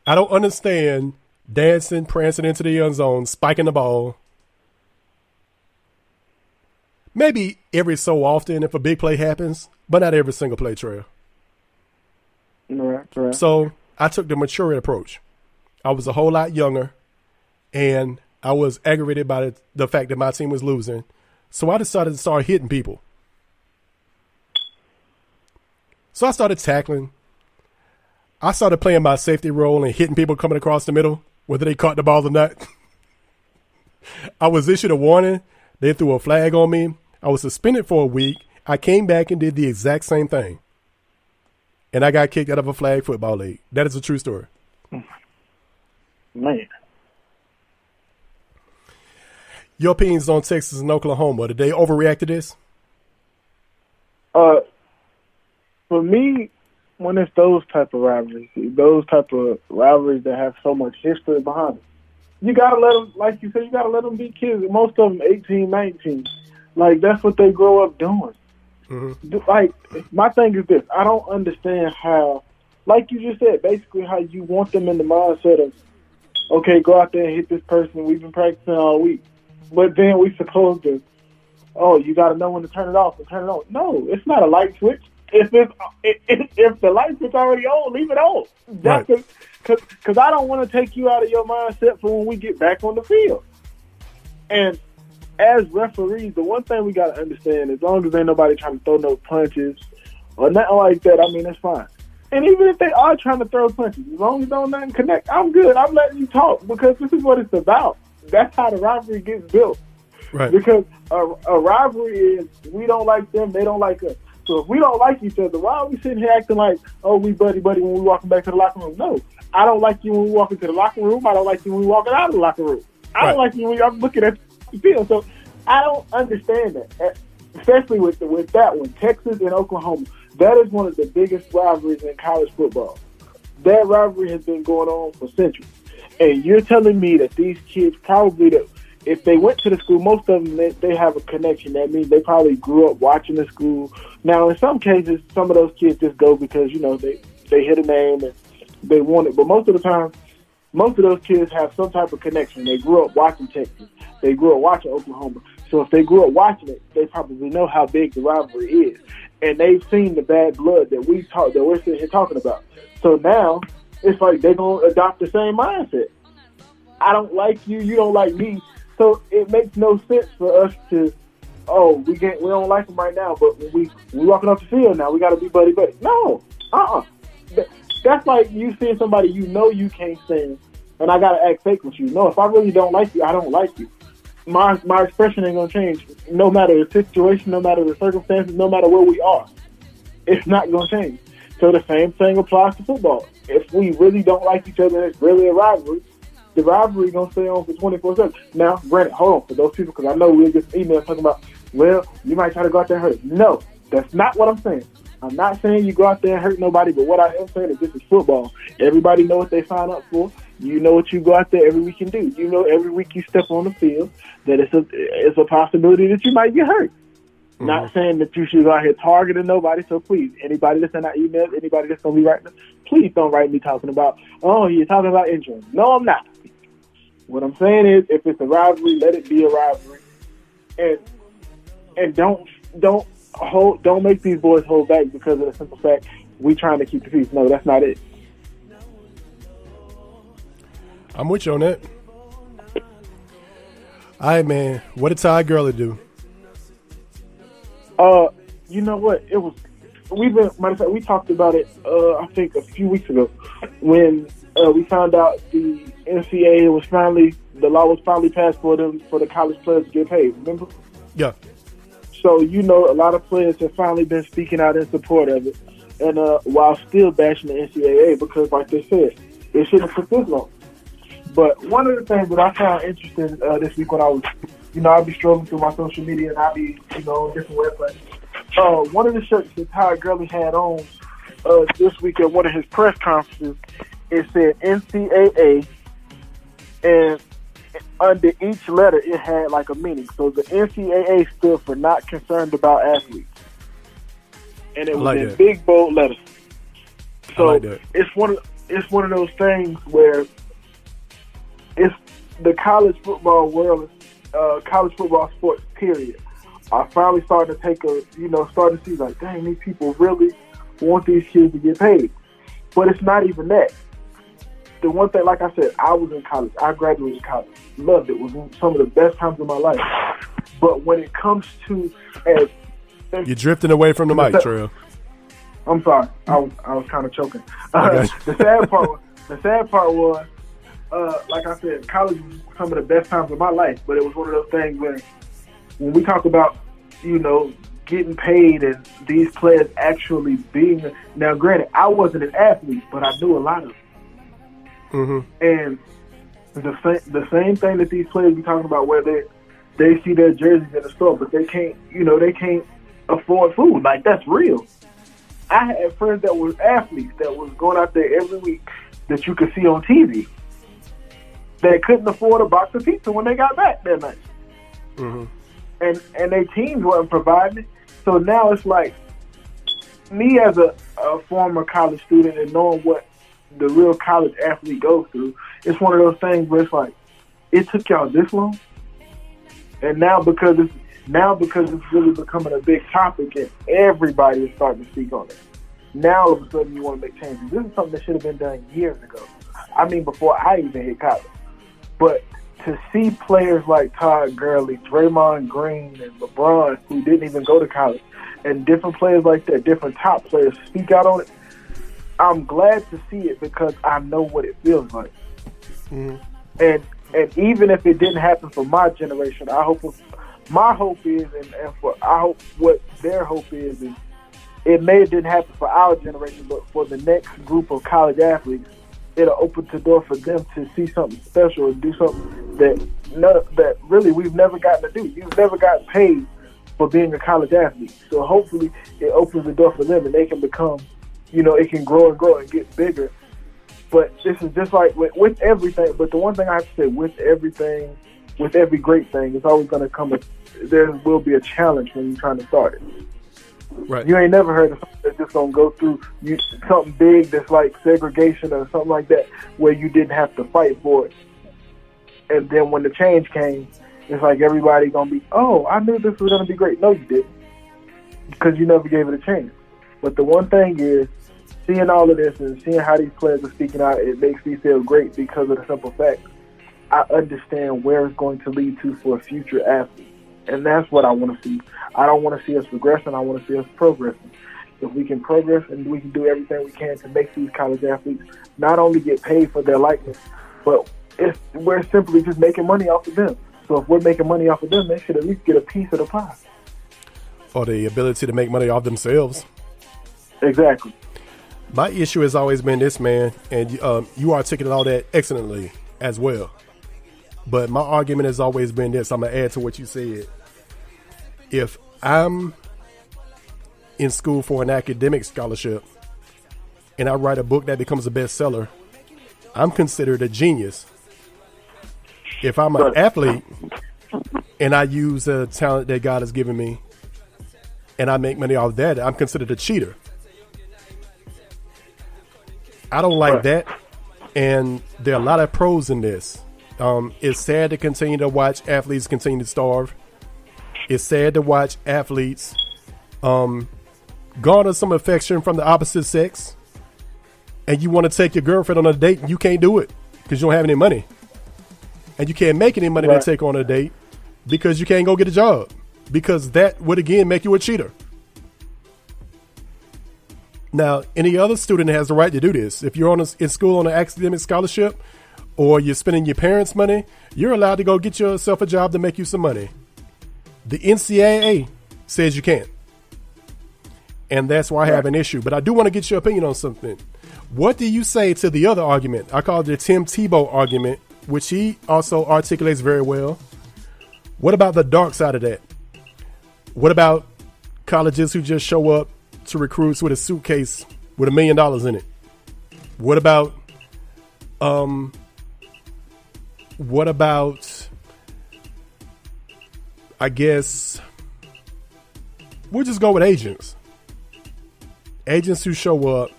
I don't understand dancing, prancing into the end zone, spiking the ball. Maybe every so often if a big play happens, but not every single play, Treal. Right. So I took the maturing approach. I was a whole lot younger, and I was aggravated by the fact that my team was losing. So I decided to start hitting people. So I started tackling. I started playing my safety role and hitting people coming across the middle, whether they caught the ball or not. I was issued a warning. They threw a flag on me. I was suspended for a week. I came back and did the exact same thing. And I got kicked out of a flag football league. That is a true story. Man. Your opinions on Texas and Oklahoma, did they overreact to this? For me, when it's those type of rivalries that have so much history behind it, you got to let them, like you said, you got to let them be kids. Most of them 18, 19. Like, that's what they grow up doing. Mm-hmm. Like, my thing is this. I don't understand how, like you just said, basically how you want them in the mindset of, okay, go out there and hit this person. We've been practicing all week. But then we supposed to, you got to know when to turn it off and turn it on. No, it's not a light switch. If the light switch already on, leave it on. That's because I don't want to take you out of your mindset for when we get back on the field. And as referees, the one thing we got to understand, as long as ain't nobody trying to throw no punches or nothing like that, I mean, that's fine. And even if they are trying to throw punches, as long as don't nothing connect, I'm good. I'm letting you talk because this is what it's about. That's how the rivalry gets built. Right. Because a rivalry is we don't like them, they don't like us. So if we don't like each other, why are we sitting here acting like, we buddy when we walking back to the locker room? No. I don't like you when we walk into the locker room. I don't like you when we walking out of the locker room. I don't like you when I'm looking at the field. So I don't understand that, especially with that one, Texas and Oklahoma. That is one of the biggest rivalries in college football. That rivalry has been going on for centuries. And you're telling me that these kids probably, if they went to the school, most of them, they have a connection. That means they probably grew up watching the school. Now, in some cases, some of those kids just go because, they hit a name and they want it. But most of the time, most of those kids have some type of connection. They grew up watching Texas. They grew up watching Oklahoma. So if they grew up watching it, they probably know how big the rivalry is. And they've seen the bad blood that we're sitting here talking about. So now, it's like they're going to adopt the same mindset. I don't like you, you don't like me. So it makes no sense for us to, we don't like them right now, but when we walking off the field now, we got to be buddy. No, That's like you seeing somebody you can't stand, and I got to act fake with you. No, if I really don't like you, I don't like you. My expression ain't going to change, no matter the situation, no matter the circumstances, no matter where we are. It's not going to change. So the same thing applies to football. If we really don't like each other, it's really a rivalry. The rivalry going to stay on for 24/7. Now, granted, hold on, for those people, because I know we'll get emails talking about, you might try to go out there and hurt. No, that's not what I'm saying. I'm not saying you go out there and hurt nobody, but what I am saying is this is football. Everybody know what they sign up for. You know what you go out there every week and do. You know every week you step on the field that it's a possibility that you might get hurt. Mm-hmm. Not saying that you should go out here targeting nobody, so please, anybody that's sending out emails, anybody that's going to be writing them, please don't write me talking about, you're talking about injury. No, I'm not. What I'm saying is, if it's a rivalry, let it be a rivalry, and don't make these boys hold back because of the simple fact we trying to keep the peace. No, that's not it. I'm with you on that. All right, man. What did Ty Gurley do? You know what? We talked about it. I think a few weeks ago when we found out the NCAA the law was finally passed for the college players to get paid. Remember? Yeah. So a lot of players have finally been speaking out in support of it, and while still bashing the NCAA because, like they said, it shouldn't have put this long. But one of the things that I found interesting this week when I was, I'd be strolling through my social media and I'd be, on different websites. One of the shirts that Ty Gurley had on this week at one of his press conferences, it said NCAA and under each letter it had like a meaning. So the NCAA stood for Not Concerned About Athletes, and it was like in that. big bold letters. So like that. it's one of those things where it's the college football world, college football sports period. I finally started to starting to see like, dang, these people really want these kids to get paid. But it's not even that. The one thing, like I said, I was in college. I graduated college. Loved it. It was some of the best times of my life. But when it comes to you're drifting away from the mic, Treal. I'm sorry. I was kind of choking. Okay. The sad part was, like I said, college was some of the best times of my life. But it was one of those things where, when we talk about, getting paid and these players actually being, now granted, I wasn't an athlete, but I knew a lot of them. Mm-hmm. And the same thing that these players be talking about, where they see their jerseys in the store, but they can't afford food. Like, that's real. I had friends that were athletes that was going out there every week that you could see on TV that couldn't afford a box of pizza when they got back that night. Mm-hmm. And their teams weren't providing it. So now it's like, me as a former college student and knowing what the real college athlete goes through, it's one of those things where it's like, it took y'all this long? And now because it's really becoming a big topic and everybody is starting to speak on it, now all of a sudden you want to make changes. This is something that should have been done years ago. I mean, before I even hit college. But to see players like Todd Gurley, Draymond Green, and LeBron, who didn't even go to college, and different players like that, different top players, speak out on it, I'm glad to see it because I know what it feels like. Mm-hmm. And even if it didn't happen for my generation, my hope is, I hope what their hope is it didn't happen for our generation, but for the next group of college athletes, it'll open the door for them to see something special and do something that really we've never gotten to do. You've never gotten paid for being a college athlete. So hopefully it opens the door for them and they can become, it can grow and grow and get bigger. But this is just like with everything. But the one thing I have to say, with everything, with every great thing, it's always going to come. There will be a challenge when you're trying to start it. Right. You ain't never heard of something that's just going to go through something big that's like segregation or something like that, where you didn't have to fight for it. And then when the change came, it's like everybody going to be, oh, I knew this was going to be great. No, you didn't, because you never gave it a chance. But the one thing is, seeing all of this and seeing how these players are speaking out, it makes me feel great because of the simple fact I understand where it's going to lead to for a future athlete. And that's what I want to see. I don't want to see us regressing. I want to see us progressing. If we can progress and we can do everything we can to make these college athletes not only get paid for their likeness, but we're simply just making money off of them. So if we're making money off of them, they should at least get a piece of the pie. Or the ability to make money off themselves. Exactly. My issue has always been this, man, and you articulate all that excellently as well. But my argument has always been this. I'm going to add to what you said. If I'm in school for an academic scholarship and I write a book that becomes a bestseller, I'm considered a genius. If I'm an athlete and I use the talent that God has given me and I make money off that, I'm considered a cheater. I don't like that. And there are a lot of pros in this. It's sad to continue to watch athletes continue to starve. It's sad to watch athletes garner some affection from the opposite sex, and you want to take your girlfriend on a date and you can't do it because you don't have any money, and you can't make any money to take on a date because you can't go get a job, because that would again make you a cheater. Now, any other student has the right to do this. If you're in school on an academic scholarship, or you're spending your parents' money, you're allowed to go get yourself a job to make you some money. The NCAA says you can't. And that's why I have an issue. But I do want to get your opinion on something. What do you say to the other argument? I call it the Tim Tebow argument, which he also articulates very well. What about the dark side of that? What about colleges who just show up to recruits with a suitcase with $1 million in it? What about what about, I guess, we'll just go with agents. Agents who show up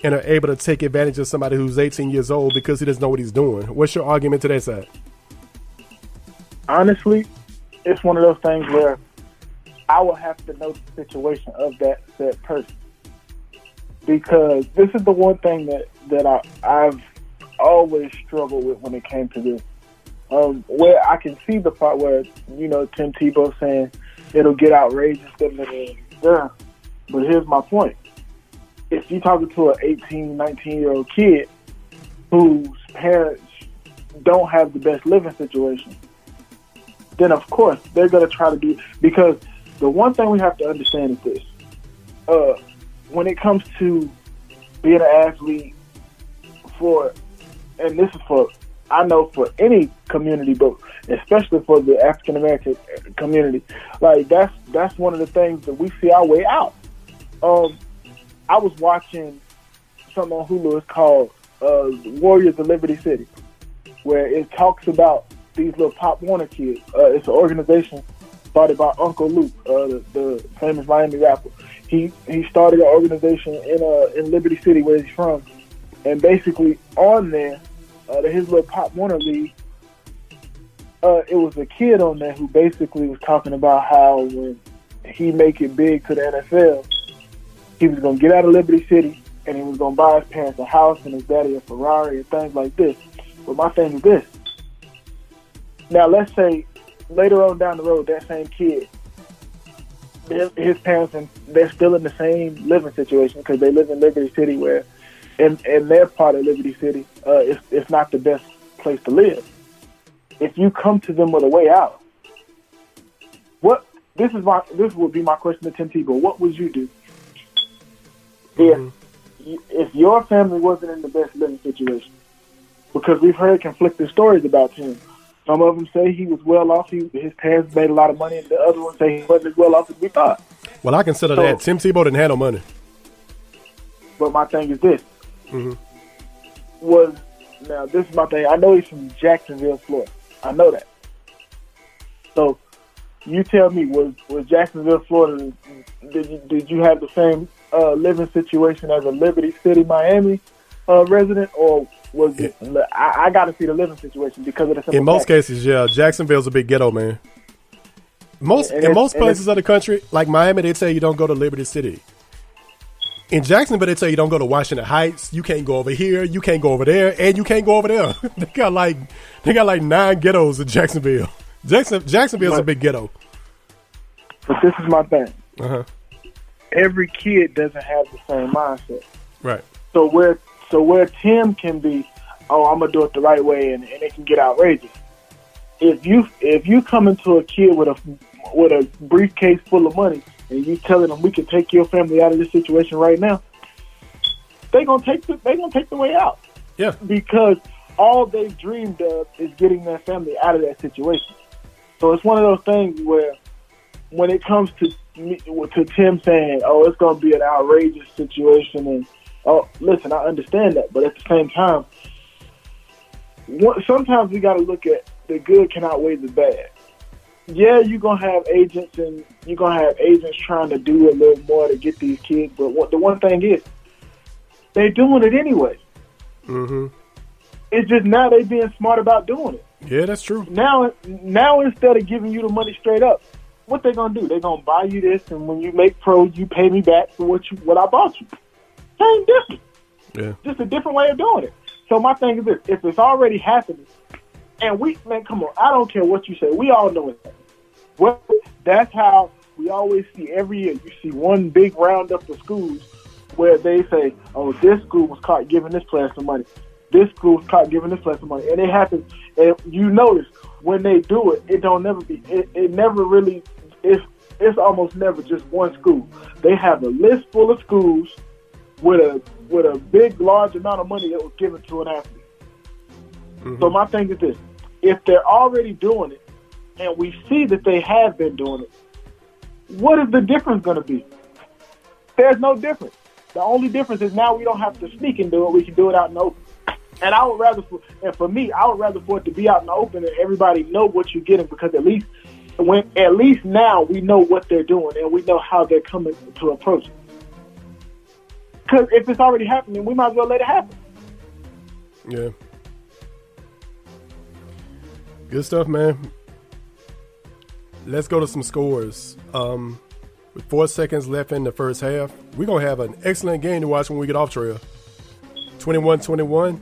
and are able to take advantage of somebody who's 18 years old because he doesn't know what he's doing. What's your argument to that side? Honestly, it's one of those things where I will have to know the situation of that said person. Because this is the one thing that I've always struggled with when it came to this. Where I can see the part where, Tim Tebow saying it'll get outrageous. Yeah. But here's my point. If you're talking to an 18, 19-year-old kid whose parents don't have the best living situation, then of course they're going to try to do, because the one thing we have to understand is this. When it comes to being an athlete and this is for, I know for any community, but especially for the African American community, like that's one of the things that we see our way out. I was watching something on Hulu. It's called Warriors of Liberty City, where it talks about these little Pop Warner kids. It's an organization started by Uncle Luke, the famous Miami rapper. He started an organization in Liberty City, where he's from, and basically on there, his little Pop Warner League, it was a kid on there who basically was talking about how when he make it big to the NFL, he was going to get out of Liberty City and he was going to buy his parents a house and his daddy a Ferrari and things like this. But my thing is this. Now, let's say later on down the road, that same kid, his parents, they're still in the same living situation because they live in Liberty City, where in their part of Liberty City, it's not the best place to live. If you come to them with a way out, this would be my question to Tim Tebow. What would you do if your family wasn't in the best living situation? Because we've heard conflicting stories about him. Some of them say he was well off. His parents made a lot of money, and the other ones say he wasn't as well off as we thought. Well, I consider that. Tim Tebow didn't have no money. But my thing is this. Now, this is my thing. I know he's from Jacksonville, Florida. I know that. So, you tell me, was Jacksonville, Florida, did you have the same living situation as a Liberty City, Miami resident, or was it? I got to see the living situation because of the simple in most fact. cases, yeah, Jacksonville's a big ghetto, man. In most places of the country, like Miami, they tell you don't go to Liberty City. In Jacksonville, they tell you don't go to Washington Heights. You can't go over here. You can't go over there, and you can't go over there. They got like 9 ghettos in Jacksonville. Jacksonville's a big ghetto. But this is my thing. Every kid doesn't have the same mindset. Right. So where Tim can be, I'm gonna do it the right way, and it can get outrageous. If you come into a kid with a briefcase full of money and you telling them we can take your family out of this situation right now, they gonna take the way out. Yeah. Because all they've dreamed of is getting their family out of that situation. So it's one of those things where when it comes to Tim saying, it's gonna be an outrageous situation, and listen, I understand that, but at the same time, sometimes we got to look at the good can outweigh the bad. Yeah, you're going to have agents, and you're going to have agents trying to do a little more to get these kids, but the one thing is, they're doing it anyway. It's just now they being smart about doing it. Yeah, that's true. Now instead of giving you the money straight up, what they going to do? They're going to buy you this, and when you make pros, you pay me back for what I bought you. Same difference. Yeah. Just a different way of doing it. So my thing is this: if it's already happening, and come on, I don't care what you say, we all know it. Well, that's how we always see every year. You see one big roundup of schools where they say, this school was caught giving this player some money. This school was caught giving this player some money. And it happens, and you notice when they do it, it don't never be, it never really, it's almost never just one school. They have a list full of schools with a big, large amount of money that was given to an athlete. So my thing is this: if they're already doing it, and we see that they have been doing it, what is the difference going to be? There's no difference. The only difference is now we don't have to sneak and do it. We can do it out in the open. And I would rather, for me, I would rather for it to be out in the open and everybody know what you're getting, because at least now we know what they're doing and we know how they're coming to approach it. Because if it's already happening, we might as well let it happen. Yeah. Good stuff, man. Let's go to some scores. With 4 seconds left in the first half, we're going to have an excellent game to watch when we get off Treal. 21-21,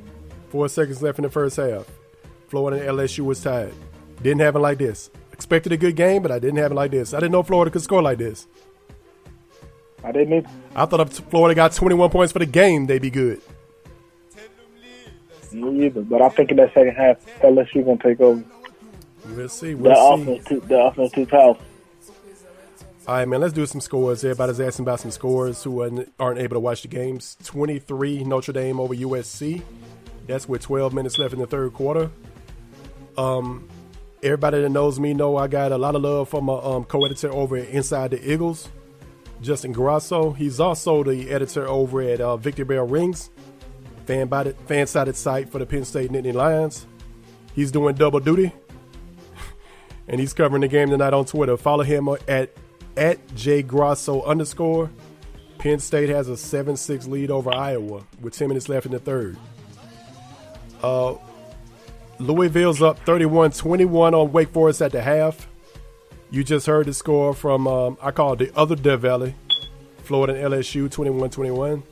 4 seconds left in the first half. Florida and LSU was tied. Didn't have it like this. Expected a good game, but I didn't have it like this. I didn't know Florida could score like this. I didn't either. I thought if Florida got 21 points for the game, they'd be good. Me either, but I think in that second half, LSU going to take over. We'll see. The offense too powerful. All right, man, let's do some scores. Everybody's asking about some scores who aren't able to watch the games. 23 Notre Dame over USC. That's with 12 minutes left in the third quarter. Everybody that knows me know I got a lot of love for my co-editor over at Inside the Eagles, Justin Grasso. He's also the editor over at Victor Bell Rings, fan-sided site for the Penn State Nittany Lions. He's doing double duty, and he's covering the game tonight on Twitter. Follow him at @JGrasso_. Penn State has a 7-6 lead over Iowa with 10 minutes left in the third. Louisville's up 31-21 on Wake Forest at the half. You just heard the score from, I call it the other Death Valley, Florida and LSU, 21-21.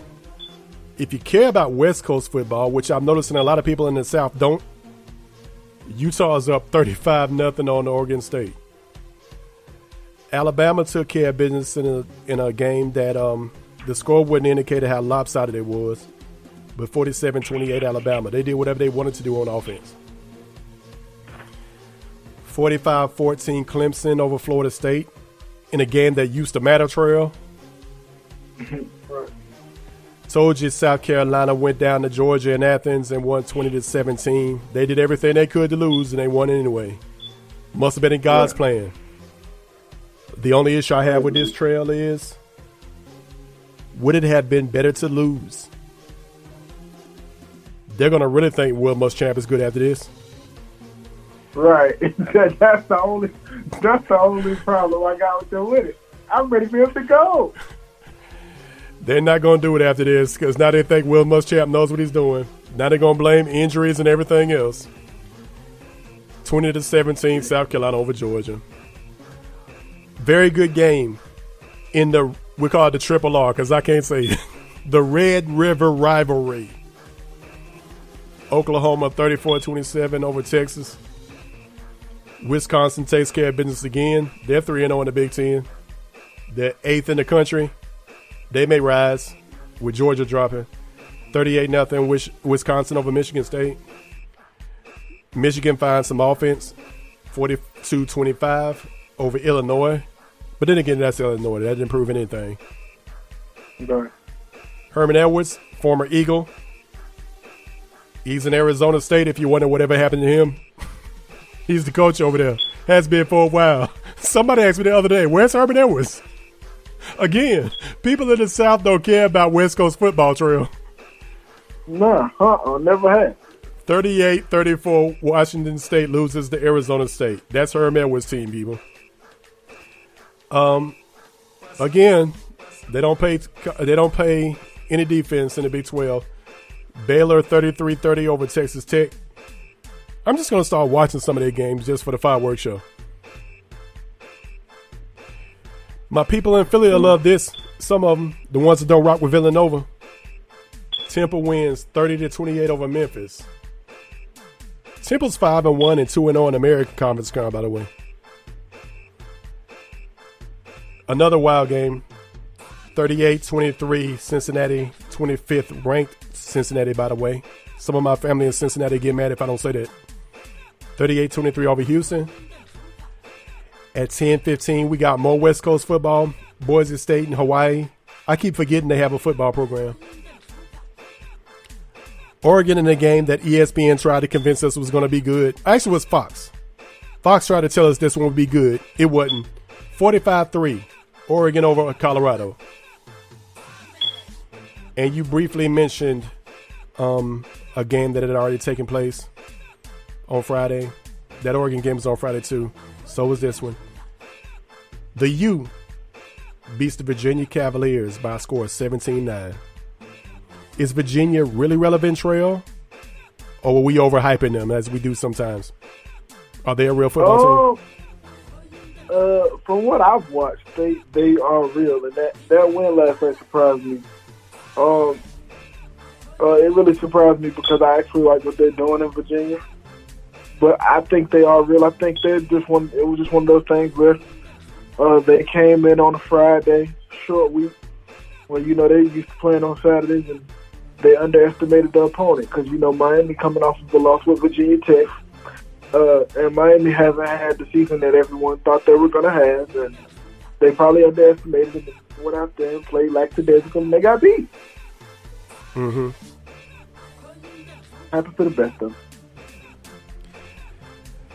If you care about West Coast football, which I'm noticing a lot of people in the South don't, Utah's up 35-0 on Oregon State. Alabama took care of business in a game that the score wouldn't indicate how lopsided it was, but 47-28 Alabama. They did whatever they wanted to do on offense. 45-14 Clemson over Florida State in a game that used to matter, Treal. Told you South Carolina went down to Georgia and Athens and won 20-17. They did everything they could to lose, and they won anyway. Must have been in God's plan. The only issue I have with this Treal is, would it have been better to lose? They're going to really think Will Muschamp is good after this. Right. That's the only problem I got with it. I'm ready for him to go. They're not going to do it after this because now they think Will Muschamp knows what he's doing. Now they're going to blame injuries and everything else. 20-17 South Carolina over Georgia. Very good game in we call it the Triple R because I can't say it. The Red River Rivalry. Oklahoma 34-27 over Texas. Wisconsin takes care of business again. They're 3-0 in the Big Ten. They're 8th in the country. They may rise with Georgia dropping. 38-0 Wisconsin over Michigan State. Michigan finds some offense. 42-25 over Illinois. But then again, that's Illinois. That didn't prove anything. Right. Herman Edwards, former Eagle. He's in Arizona State if you wonder whatever happened to him. He's the coach over there. Has been for a while. Somebody asked me the other day, where's Herman Edwards? Again, people in the South don't care about West Coast football, Treal. Nah, never had. 38-34, Washington State loses to Arizona State. That's Herman Edwards' team, people. Again, they don't pay any defense in the Big 12. Baylor 33-30 over Texas Tech. I'm just going to start watching some of their games just for the fireworks show. My people in Philly will love this. Some of them, the ones that don't rock with Villanova. Temple wins 30-28 over Memphis. Temple's 5-1 and 2-0 in the American Conference, by the way. Another wild game. 38-23 Cincinnati, 25th ranked Cincinnati, by the way. Some of my family in Cincinnati get mad if I don't say that. 38-23 over Houston. At 10-15, we got more West Coast football. Boise State and Hawaii. I keep forgetting they have a football program. Oregon in a game that ESPN tried to convince us was going to be good. Actually, it was Fox. Fox tried to tell us this one would be good. It wasn't. 45-3, Oregon over Colorado. And you briefly mentioned a game that had already taken place on Friday. That Oregon game was on Friday too. So was this one. The U beats the Virginia Cavaliers by a score of 17-9. Is Virginia really relevant, Treal? Or were we overhyping them as we do sometimes? Are they a real football team? From what I've watched, they are real, and that win last night surprised me. It really surprised me because I actually like what they're doing in Virginia. But I think they are real. I think they're just one. It was just one of those things where they came in on a Friday, short week, where they used to playing on Saturdays, and they underestimated the opponent because Miami coming off of the loss with Virginia Tech. And Miami hasn't had the season that everyone thought they were going to have, and they probably underestimated it and went out there and played lackadaisical, and they got beat. Mm-hmm. Happy for the best of them.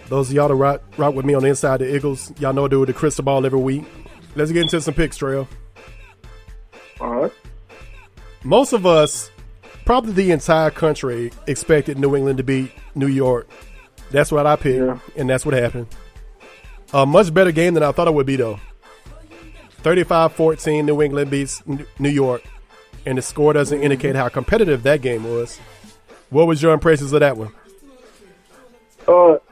Those of y'all that rock with me on the Inside the Eagles, y'all know I do the crystal ball every week. Let's get into some picks, Treal. All right. Most of us, probably the entire country, expected New England to beat New York. That's what I picked, and that's what happened. A much better game than I thought it would be, though. 35-14, New England beats New York, and the score doesn't indicate how competitive that game was. What was your impressions of that one?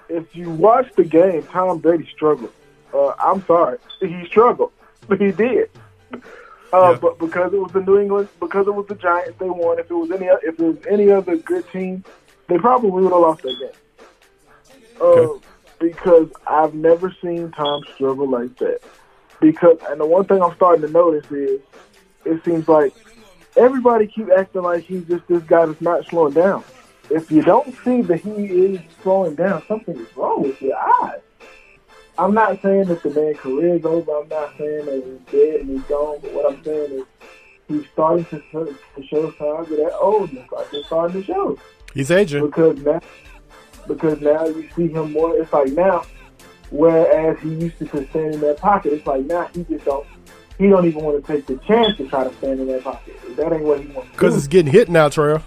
If you watch the game, Tom Brady struggled. I'm sorry. He struggled. He did. But because it was the New England, because it was the Giants, they won. If it was any other good team, they probably would have lost that game. Because I've never seen Tom struggle like that. And the one thing I'm starting to notice is it seems like everybody keep acting like he's just this guy that's not slowing down. If you don't see that he is slowing down, something is wrong with your eyes. I'm not saying that the man's career is over. I'm not saying that he's dead and he's gone. But what I'm saying is he's starting to show signs of that oldness. Like he's starting to show. He's aging. Because now you see him more. It's like now, whereas he used to stand in that pocket, it's like now he don't even want to take the chance to try to stand in that pocket. That ain't what he wants to do. Because it's getting hit now, Treal.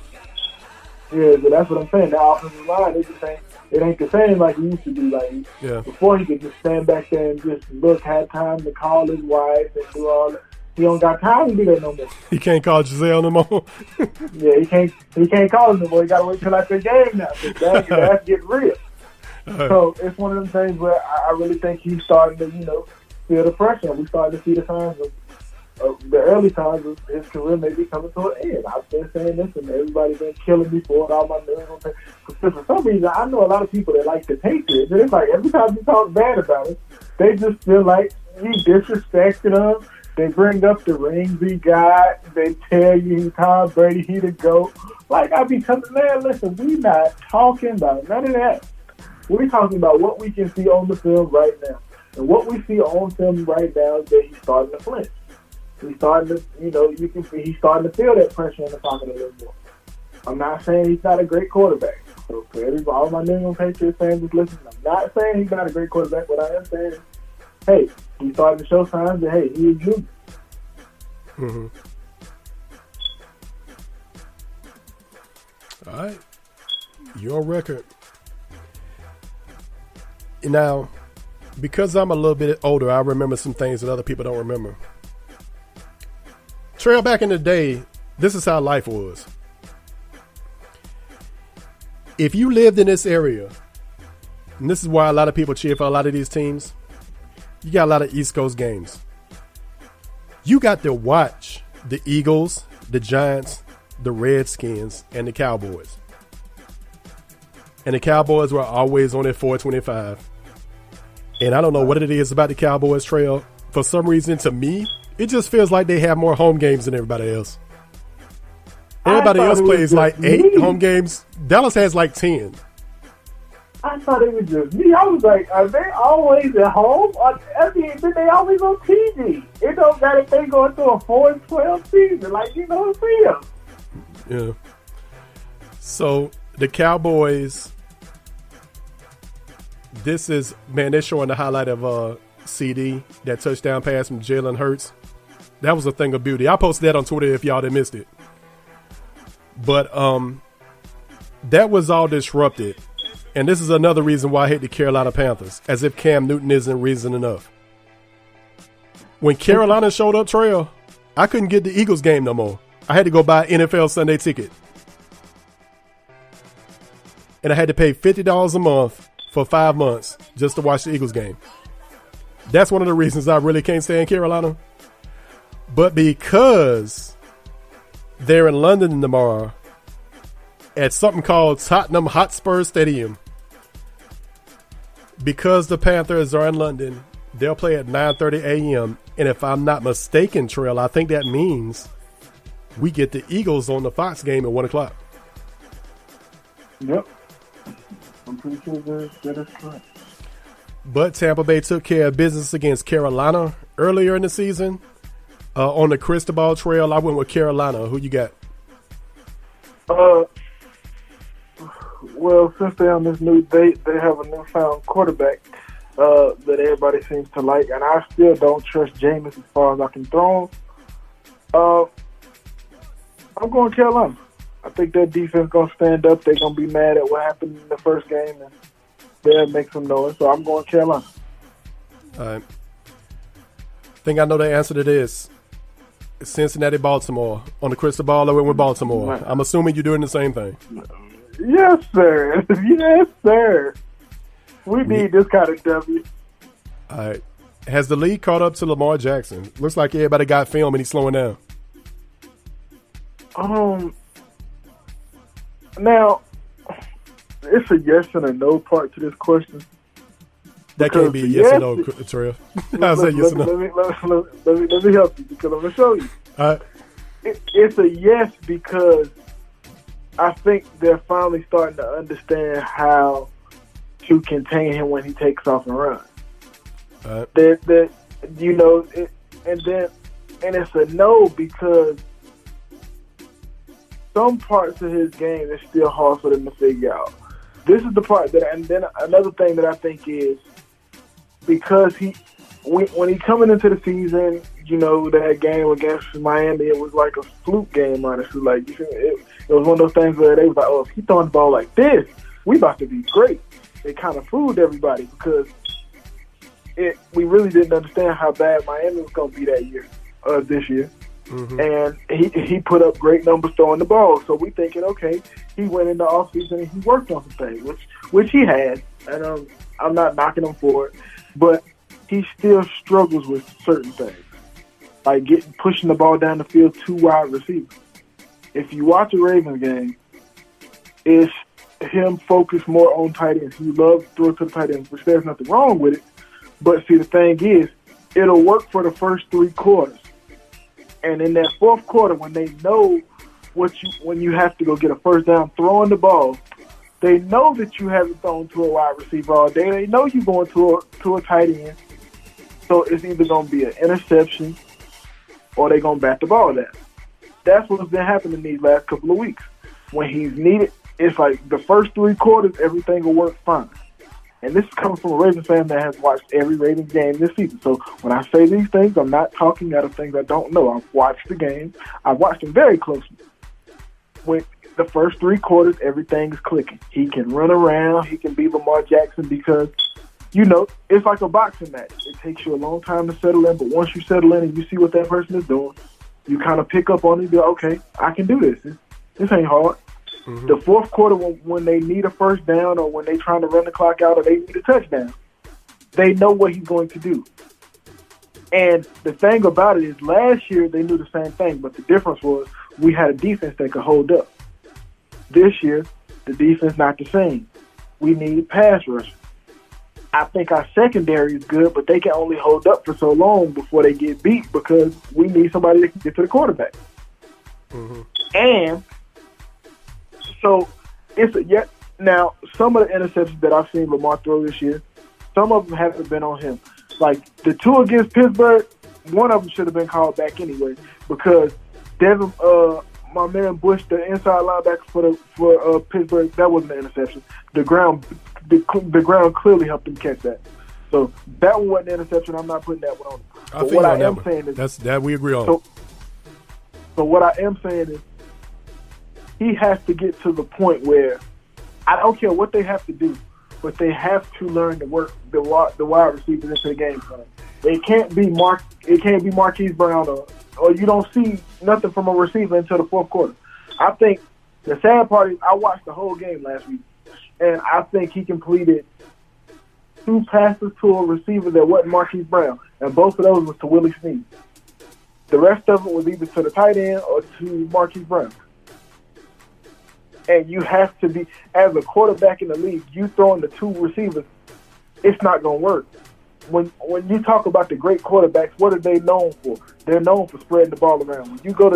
Yeah, but that's what I'm saying. The offensive line, it ain't the same like he used to be. Like before, he could just stand back there and just look, had time to call his wife and do all that. He don't got time to do that no more. He can't call Giselle no more. Yeah, he can't call him no more. He got to wait till after the game now. That's getting real. So it's one of them things where I really think he's starting to, feel the pressure. We starting to see the signs of the early times of his career may be coming to an end. I've been saying this, and everybody's been killing me for it. All my news on things. Because for some reason, I know a lot of people that like the Patriots. And it's like every time you talk bad about it, they just feel like you disrespected them. They bring up the rings he got. They tell you Tom Brady, he the GOAT. Like, I be telling, man, listen, we not talking about none of that. We're talking about what we can see on the film right now. And what we see on film right now is that he's starting to flinch. He's starting to, you can see he's starting to feel that pressure in the pocket a little more. I'm not saying he's not a great quarterback. So for everybody, all my New England Patriots fans just listening, I'm not saying he's not a great quarterback. What I am saying is, hey, he's starting to show signs that, hey, he is moving. Mm-hmm. All right. Your record. Now, because I'm a little bit older, I remember some things that other people don't remember. Treal, back in the day, this is how life was. If you lived in this area, and this is why a lot of people cheer for a lot of these teams, you got a lot of East Coast games. You got to watch the Eagles, the Giants, the Redskins, and the Cowboys. And the Cowboys were always on at 425. And I don't know what it is about the Cowboys, Treal. For some reason, to me, it just feels like they have more home games than everybody else. Everybody else plays like 8 home games. Dallas has like 10. I thought it was just me. I was like, are they always at home? I mean, they always on TV. It don't matter if they going through a 4-12 season. Like, see them. Yeah. So, the Cowboys, this is, man, they're showing the highlight of CD, that touchdown pass from Jalen Hurts. That was a thing of beauty. I posted that on Twitter if y'all didn't missed it. But that was all disrupted. And this is another reason why I hate the Carolina Panthers, as if Cam Newton isn't reason enough. When Carolina showed up, Treal, I couldn't get the Eagles game no more. I had to go buy an NFL Sunday ticket. And I had to pay $50 a month for 5 months just to watch the Eagles game. That's one of the reasons I really can't stand Carolina. But because they're in London tomorrow at something called Tottenham Hotspur Stadium, because the Panthers are in London, they'll play at 9:30 a.m. And if I'm not mistaken, Treal, I think that means we get the Eagles on the Fox game at 1 o'clock. Yep. I'm pretty sure that is correct. But Tampa Bay took care of business against Carolina earlier in the season. On the Cristobal Trail, I went with Carolina. Who you got? Well, since they're on this new date, they have a newfound quarterback that everybody seems to like, and I still don't trust Jameis as far as I can throw him. I'm going Carolina. I think their defense going to stand up. They're going to be mad at what happened in the first game, and they'll make some noise. So I'm going Carolina. All right. I think I know the answer to this. Cincinnati, Baltimore. On the crystal ball, I went with Baltimore. I'm assuming you're doing the same thing. Yes, sir. Yes, sir. We need this kind of W. All right. Has the league caught up to Lamar Jackson? Looks like everybody got film and he's slowing down. Now, it's a yes and a no part to this question. That can't be a yes or no, Treal. I'll say yes or no. Let me help you because I'm going to show you. All right. It's a yes because I think they're finally starting to understand how to contain him when he takes off and runs. All right. And it's a no because some parts of his game is still hard for them to figure out. This is the part and then another thing that I think is because when he coming into the season, that game against Miami, it was like a fluke game, honestly. Like it was one of those things where they was like, oh, if he throwing the ball like this, we about to be great. It kind of fooled everybody because we really didn't understand how bad Miami was going to be this year. Mm-hmm. And he put up great numbers throwing the ball. So we thinking, okay, he went in the offseason and he worked on some things, which he had. And I'm not knocking him for it. But he still struggles with certain things. Like pushing the ball down the field to wide receivers. If you watch a Ravens game, it's him focused more on tight ends. He loves to throw to the tight ends, which there's nothing wrong with it. But see, the thing is, it'll work for the first 3 quarters. And in that fourth quarter, when they know when you have to go get a first down throwing the ball, they know that you haven't thrown to a wide receiver all day. They know you're going to a tight end. So it's either going to be an interception or they're going to bat the ball down. That's what's been happening these last couple of weeks. When he's needed, it's like the first 3 quarters, everything will work fine. And this is coming from a Ravens fan that has watched every Ravens game this season. So when I say these things, I'm not talking out of things I don't know. I've watched the game. I've watched them very closely. When the first 3 quarters, everything is clicking. He can run around. He can be Lamar Jackson because, it's like a boxing match. It takes you a long time to settle in, but once you settle in and you see what that person is doing, you kind of pick up on it and be like, okay, I can do this. This ain't hard. Mm-hmm. The fourth quarter, when they need a first down or when they're trying to run the clock out or they need a touchdown, they know what he's going to do. And the thing about it is last year they knew the same thing, but the difference was we had a defense that could hold up. This year, the defense not the same. We need pass rush. I think our secondary is good, but they can only hold up for so long before they get beat because we need somebody that can get to the quarterback. Mm-hmm. And so it's now some of the interceptions that I've seen Lamar throw this year, some of them haven't been on him. Like the 2 against Pittsburgh, one of them should have been called back anyway because Devin, my man Bush, the inside linebacker for Pittsburgh, that wasn't an interception. The ground clearly helped him catch that. So that one wasn't an interception. I'm not putting that one on him. But what I am saying is that we agree on. So what I am saying is he has to get to the point where I don't care what they have to do, but they have to learn to work the wide receivers into the game plan. It can't be Marquise Brown or you don't see nothing from a receiver until the fourth quarter. I think the sad part is I watched the whole game last week, and I think he completed 2 passes to a receiver that wasn't Marquise Brown, and both of those was to Willie Snead. The rest of it was either to the tight end or to Marquise Brown. And you have to be, as a quarterback in the league, you throwing the 2 receivers, it's not going to work. When you talk about the great quarterbacks, what are they known for? They're known for spreading the ball around. When you go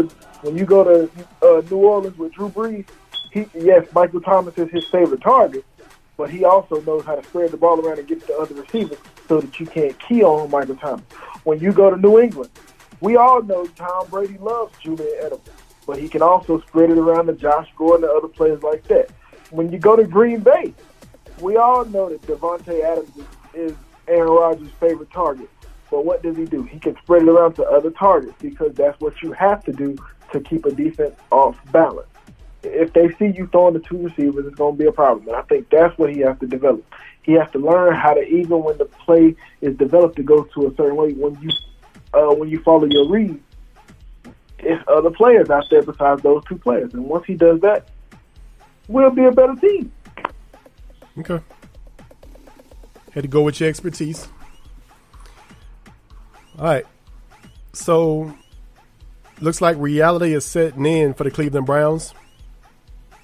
to New Orleans with Drew Brees, yes, Michael Thomas is his favorite target, but he also knows how to spread the ball around and get to the other receivers so that you can't key on Michael Thomas. When you go to New England, we all know Tom Brady loves Julian Edelman, but he can also spread it around to Josh Gordon and other players like that. When you go to Green Bay, we all know that Devontae Adams is Aaron Rodgers' favorite target. But what does he do? He can spread it around to other targets because that's what you have to do to keep a defense off balance. If they see you throwing the 2 receivers, it's going to be a problem. And I think that's what he has to develop. He has to learn how to, even when the play is developed to go to a certain way, when you follow your read, it's other players out there besides those 2 players. And once he does that, we'll be a better team. Okay. Had to go with your expertise. All right. So, looks like reality is setting in for the Cleveland Browns.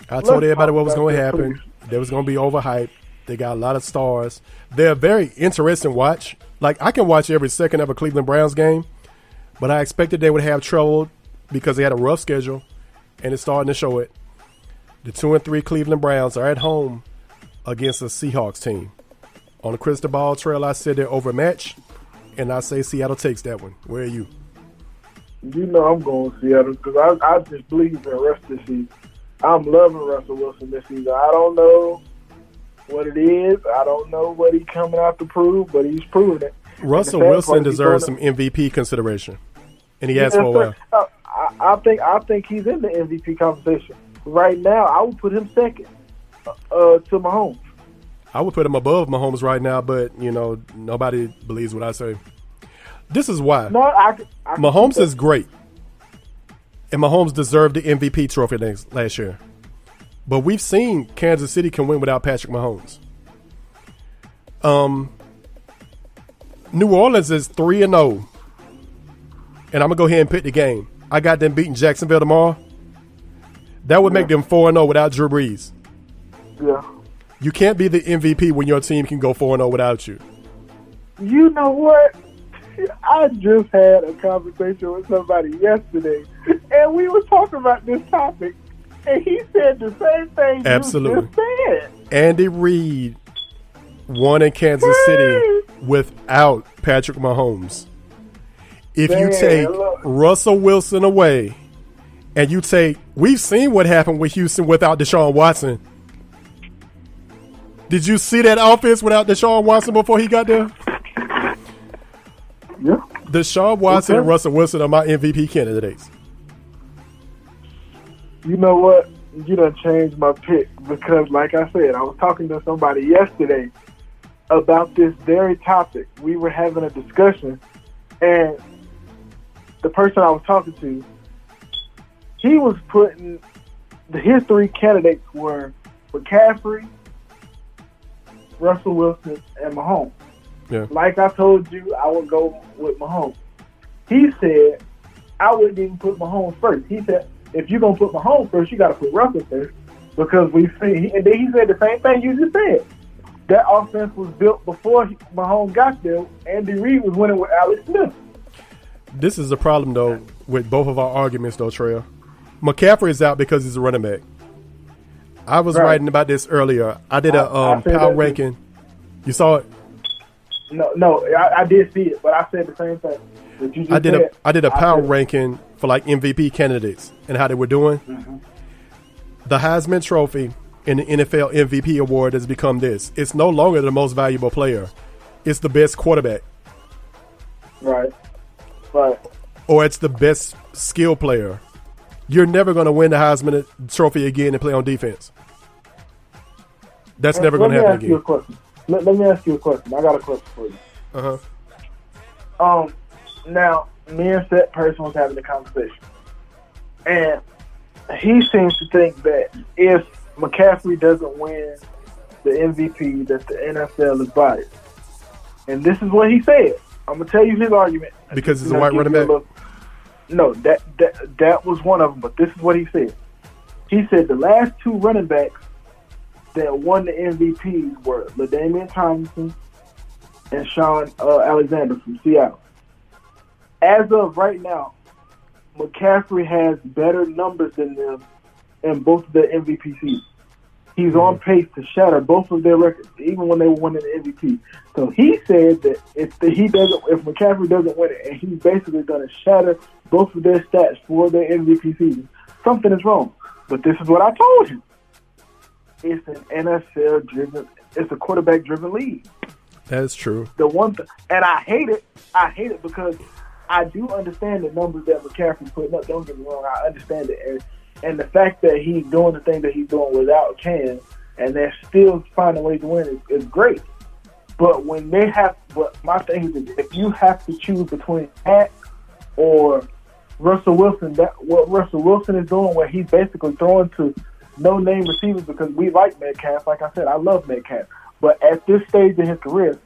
I told everybody what was going to happen. They was going to be overhyped. They got a lot of stars. They're a very interesting watch. Like, I can watch every second of a Cleveland Browns game, but I expected they would have trouble because they had a rough schedule, and it's starting to show it. The 2-3 Cleveland Browns are at home against a Seahawks team. On the crystal ball trail, I said they're overmatched, and I say Seattle takes that one. Where are you? You know I'm going Seattle because I just believe in the rest of the season. I'm loving Russell Wilson this season. I don't know what it is. I don't know what he's coming out to prove, but he's proving it. Russell Wilson deserves some MVP consideration, and he has for a while. I think he's in the MVP conversation. Right now, I would put him second to Mahomes. I would put him above Mahomes right now, but, you know, nobody believes what I say. This is why. No, I Mahomes is great, and Mahomes deserved the MVP trophy last year. But we've seen Kansas City can win without Patrick Mahomes. New Orleans is 3-0, and I'm going to go ahead and pick the game. I got them beating Jacksonville tomorrow. That would make them 4-0 without Drew Brees. Yeah. You can't be the MVP when your team can go 4-0 without you. You know what? I just had a conversation with somebody yesterday, and we were talking about this topic, and he said the same thing Absolutely. you just said. Andy Reid won in Kansas City without Patrick Mahomes. If you take Russell Wilson away, and you take, we've seen what happened with Houston without Deshaun Watson. Did you see that offense without Deshaun Watson before he got there? Yeah. Deshaun Watson and Russell Wilson are my MVP candidates. You know what? You done changed my pick because, like I said, I was talking to somebody yesterday about this very topic. We were having a discussion, and the person I was talking to, he was putting his 3 candidates were McCaffrey, Russell Wilson, and Mahomes. Yeah. Like I told you, I would go with Mahomes. He said, I wouldn't even put Mahomes first. He said, if you're going to put Mahomes first, you got to put Russell first because we've seen, and then he said the same thing you just said. That offense was built before Mahomes got there. Andy Reid was winning with Alex Smith. This is the problem, though, with both of our arguments, though, Treal. McCaffrey is out because he's a running back. I was writing about this earlier. I did a power ranking. You saw it? No, I did see it, but I said the same thing. That you just I did a power ranking for like MVP candidates and how they were doing. Mm-hmm. The Heisman Trophy and the NFL MVP award has become this. It's no longer the most valuable player. It's the best quarterback. Right. Or it's the best skill player. You're never going to win the Heisman Trophy again and play on defense. That's never going to happen again. Let me ask you a question. I got a question for you. Now, me and that person was having a conversation, and he seems to think that if McCaffrey doesn't win the MVP, that the NFL is biased. And this is what he said. I'm gonna tell you his argument. Because he's a white running back? No, that was one of them, but this is what he said. He said the last two running backs that won the MVPs were LaDainian Tomlinson and Sean Alexander from Seattle. As of right now, McCaffrey has better numbers than them in both of their MVP seasons. He's on pace to shatter both of their records, even when they were winning the MVP. So he said that if McCaffrey doesn't win it, and he's basically going to shatter both of their stats for their MVP season, something is wrong. But this is what I told him. It's an NFL-driven, it's a quarterback-driven league. That's true. The one and I hate it. I hate it because I do understand the numbers that McCaffrey's putting up. Don't get me wrong. I understand it. And the fact that he's doing the thing that he's doing without Cam, and they're still finding ways to win is great. But my thing is, if you have to choose between Pat or Russell Wilson, what Russell Wilson is doing, where he's basically throwing to no-name receivers, because we like Metcalf. Like I said, I love Metcalf. But at this stage in his career,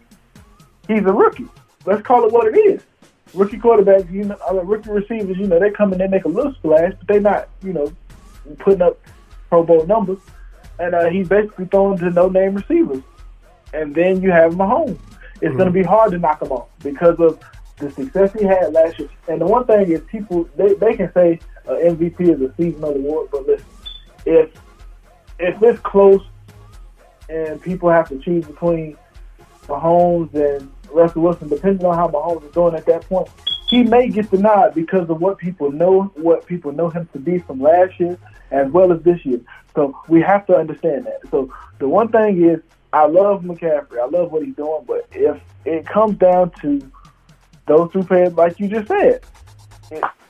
he's a rookie. Let's call it what it is. Rookie quarterbacks, rookie receivers, they come in, they make a little splash, but they're not, putting up Pro Bowl numbers. And he's basically throwing to no-name receivers. And then you have Mahomes. It's going to be hard to knock him off because of the success he had last year. And the one thing is, people, they can say MVP is a seasonal award, but listen, if it's close and people have to choose between Mahomes and Russell Wilson, depending on how Mahomes is doing at that point, he may get the nod because of what people know him to be from last year as well as this year. So we have to understand that. So the one thing is, I love McCaffrey. I love what he's doing, but if it comes down to those two players, like you just said,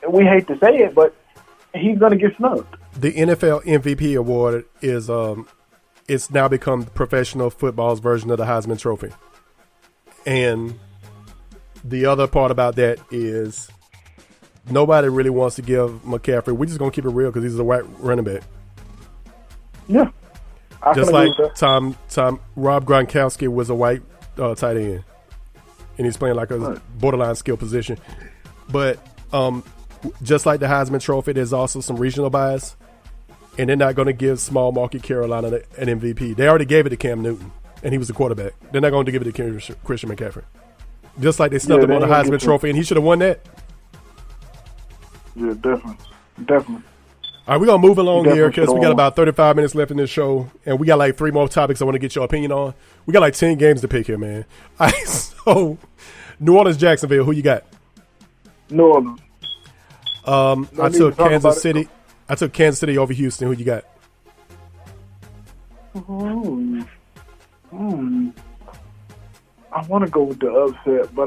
we hate to say it, but he's going to get snubbed. The NFL MVP award is it's now become professional football's version of the Heisman Trophy. And the other part about that is nobody really wants to give McCaffrey. We're just going to keep it real because he's a white running back. Yeah. Just like Rob Gronkowski was a white tight end. And he's playing like a borderline skill position. But just like the Heisman Trophy, there's also some regional bias. And they're not going to give small market Carolina an MVP. They already gave it to Cam Newton, and he was the quarterback. They're not going to give it to Christian McCaffrey. Just like they snubbed him on the Heisman Trophy, and he should have won that. Yeah, definitely. All right, we're going to move along here because we got about 35 minutes left in this show, and we got like 3 more topics I want to get your opinion on. We got like 10 games to pick here, man. All right, so New Orleans, Jacksonville, who you got? New Orleans. I took Kansas City. I took Kansas City over Houston. Who you got? I want to go with the upset, but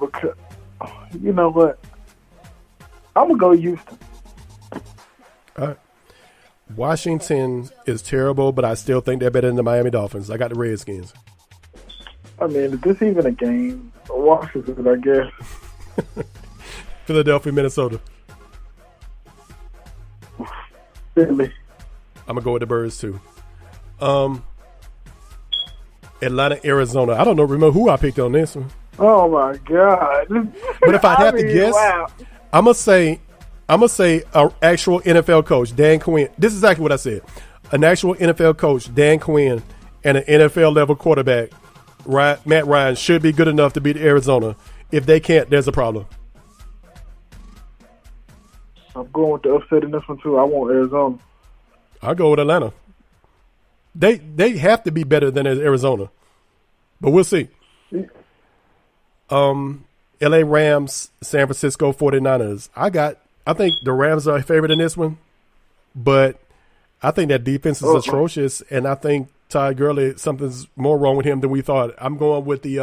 because you know what? I'm gonna go Houston. All right. Washington is terrible, but I still think they're better than the Miami Dolphins. I got the Redskins. I mean, is this even a game? Washington, I guess. Philadelphia, Minnesota. Really? I'm going to go with the Birds, too. Atlanta, Arizona. I don't know. Remember who I picked on this one. Oh, my God. But if I have to guess, wow. I'm going to say an actual NFL coach, Dan Quinn. This is exactly what I said. An actual NFL coach, Dan Quinn, and an NFL-level quarterback, Matt Ryan, should be good enough to beat Arizona. If they can't, there's a problem. I'm going with the upset in this one, too. I want Arizona. I'll go with Atlanta. They have to be better than Arizona. But we'll see. LA Rams, San Francisco 49ers. I think the Rams are a favorite in this one, but I think that defense is atrocious, and I think Todd Gurley, something's more wrong with him than we thought. I'm going with the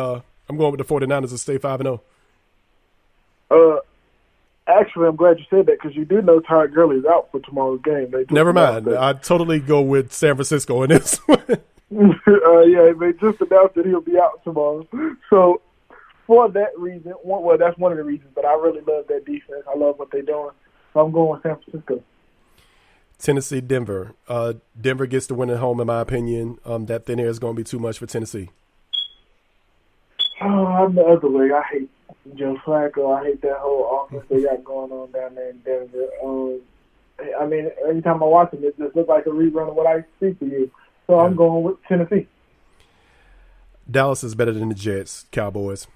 49ers to stay 5-0. Actually, I'm glad you said that because you do know Todd Gurley is out for tomorrow's game. Never mind. I totally go with San Francisco in this one. Yeah, they just announced that he'll be out tomorrow. So for that reason, that's one of the reasons, but I really love that defense. I love what they're doing. So I'm going with San Francisco. Tennessee, Denver. Denver gets the win at home, in my opinion. That thin air is going to be too much for Tennessee. Oh, I'm the other way. I hate Joe Flacco. I hate that whole offense they got going on down there in Denver. I mean, every time I watch them, it just looks like a rerun of what I see for you. So I'm going with Tennessee. Dallas is better than the Jets, Cowboys.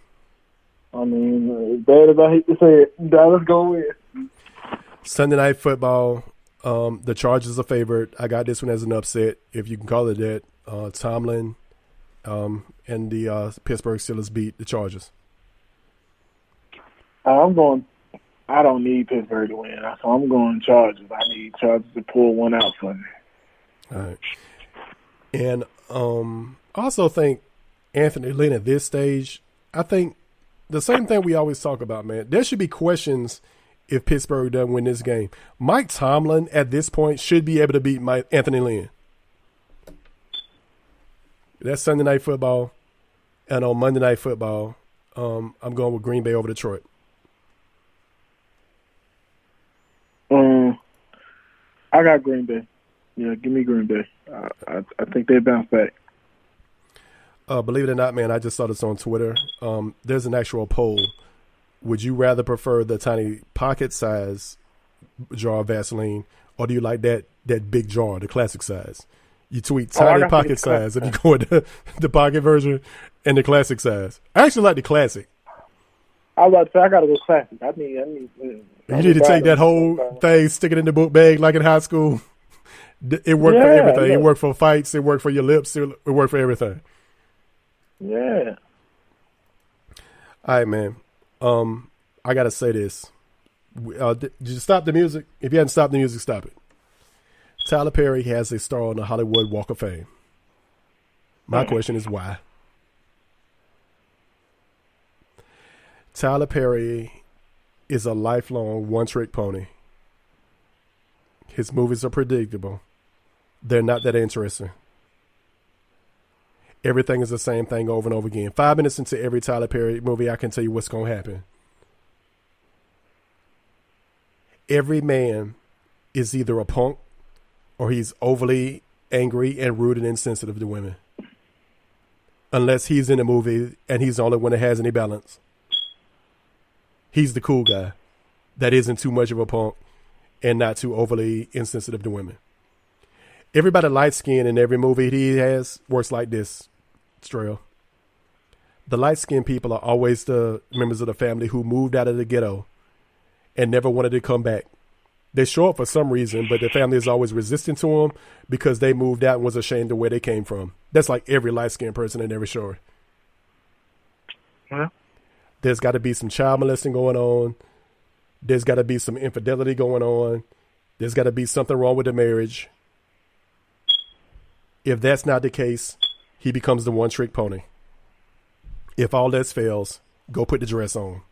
I mean, as bad as I hate to say it, Dallas go win. Sunday Night Football. The Chargers are favored. I got this one as an upset, if you can call it that. Tomlin and the Pittsburgh Steelers beat the Chargers. I don't need Pittsburgh to win, so I'm going Chargers. I need Chargers to pull one out for me. All right. And I also think Anthony Lynn at this stage, I think the same thing we always talk about, man. There should be questions if Pittsburgh doesn't win this game. Mike Tomlin at this point should be able to beat Anthony Lynn. That's Sunday Night Football. And on Monday Night Football, I'm going with Green Bay over Detroit. I got Green Bay. Yeah, give me Green Bay. I think they bounce back. Believe it or not, man, I just saw this on Twitter. There's an actual poll. Would you rather prefer the tiny pocket size jar of Vaseline, or do you like that big jar, the classic size? You tweet tiny pocket size if you go with the pocket version and the classic size. I actually like the classic. I was about to say, I got to go classic. I need. You need to take that whole thing, stick it in the book bag like in high school. It worked for everything. It worked for fights. It worked for your lips. It worked for everything. Yeah. All right, man. I got to say this. Did you stop the music? If you hadn't stopped the music, stop it. Tyler Perry has a star on the Hollywood Walk of Fame. My question is why? Tyler Perry is a lifelong one-trick pony. His movies are predictable. They're not that interesting. Everything is the same thing over and over again. 5 minutes into every Tyler Perry movie, I can tell you what's going to happen. Every man is either a punk or he's overly angry and rude and insensitive to women. Unless he's in a movie and he's the only one that has any balance. He's the cool guy that isn't too much of a punk and not too overly insensitive to women. Everybody light-skinned in every movie he has works like this, Treal. The light-skinned people are always the members of the family who moved out of the ghetto and never wanted to come back. They show up for some reason, but the family is always resistant to them because they moved out and was ashamed of where they came from. That's like every light-skinned person in every story. Yeah. There's got to be some child molesting going on. There's got to be some infidelity going on. There's got to be something wrong with the marriage. If that's not the case, he becomes the one-trick pony. If all else fails, go put the dress on.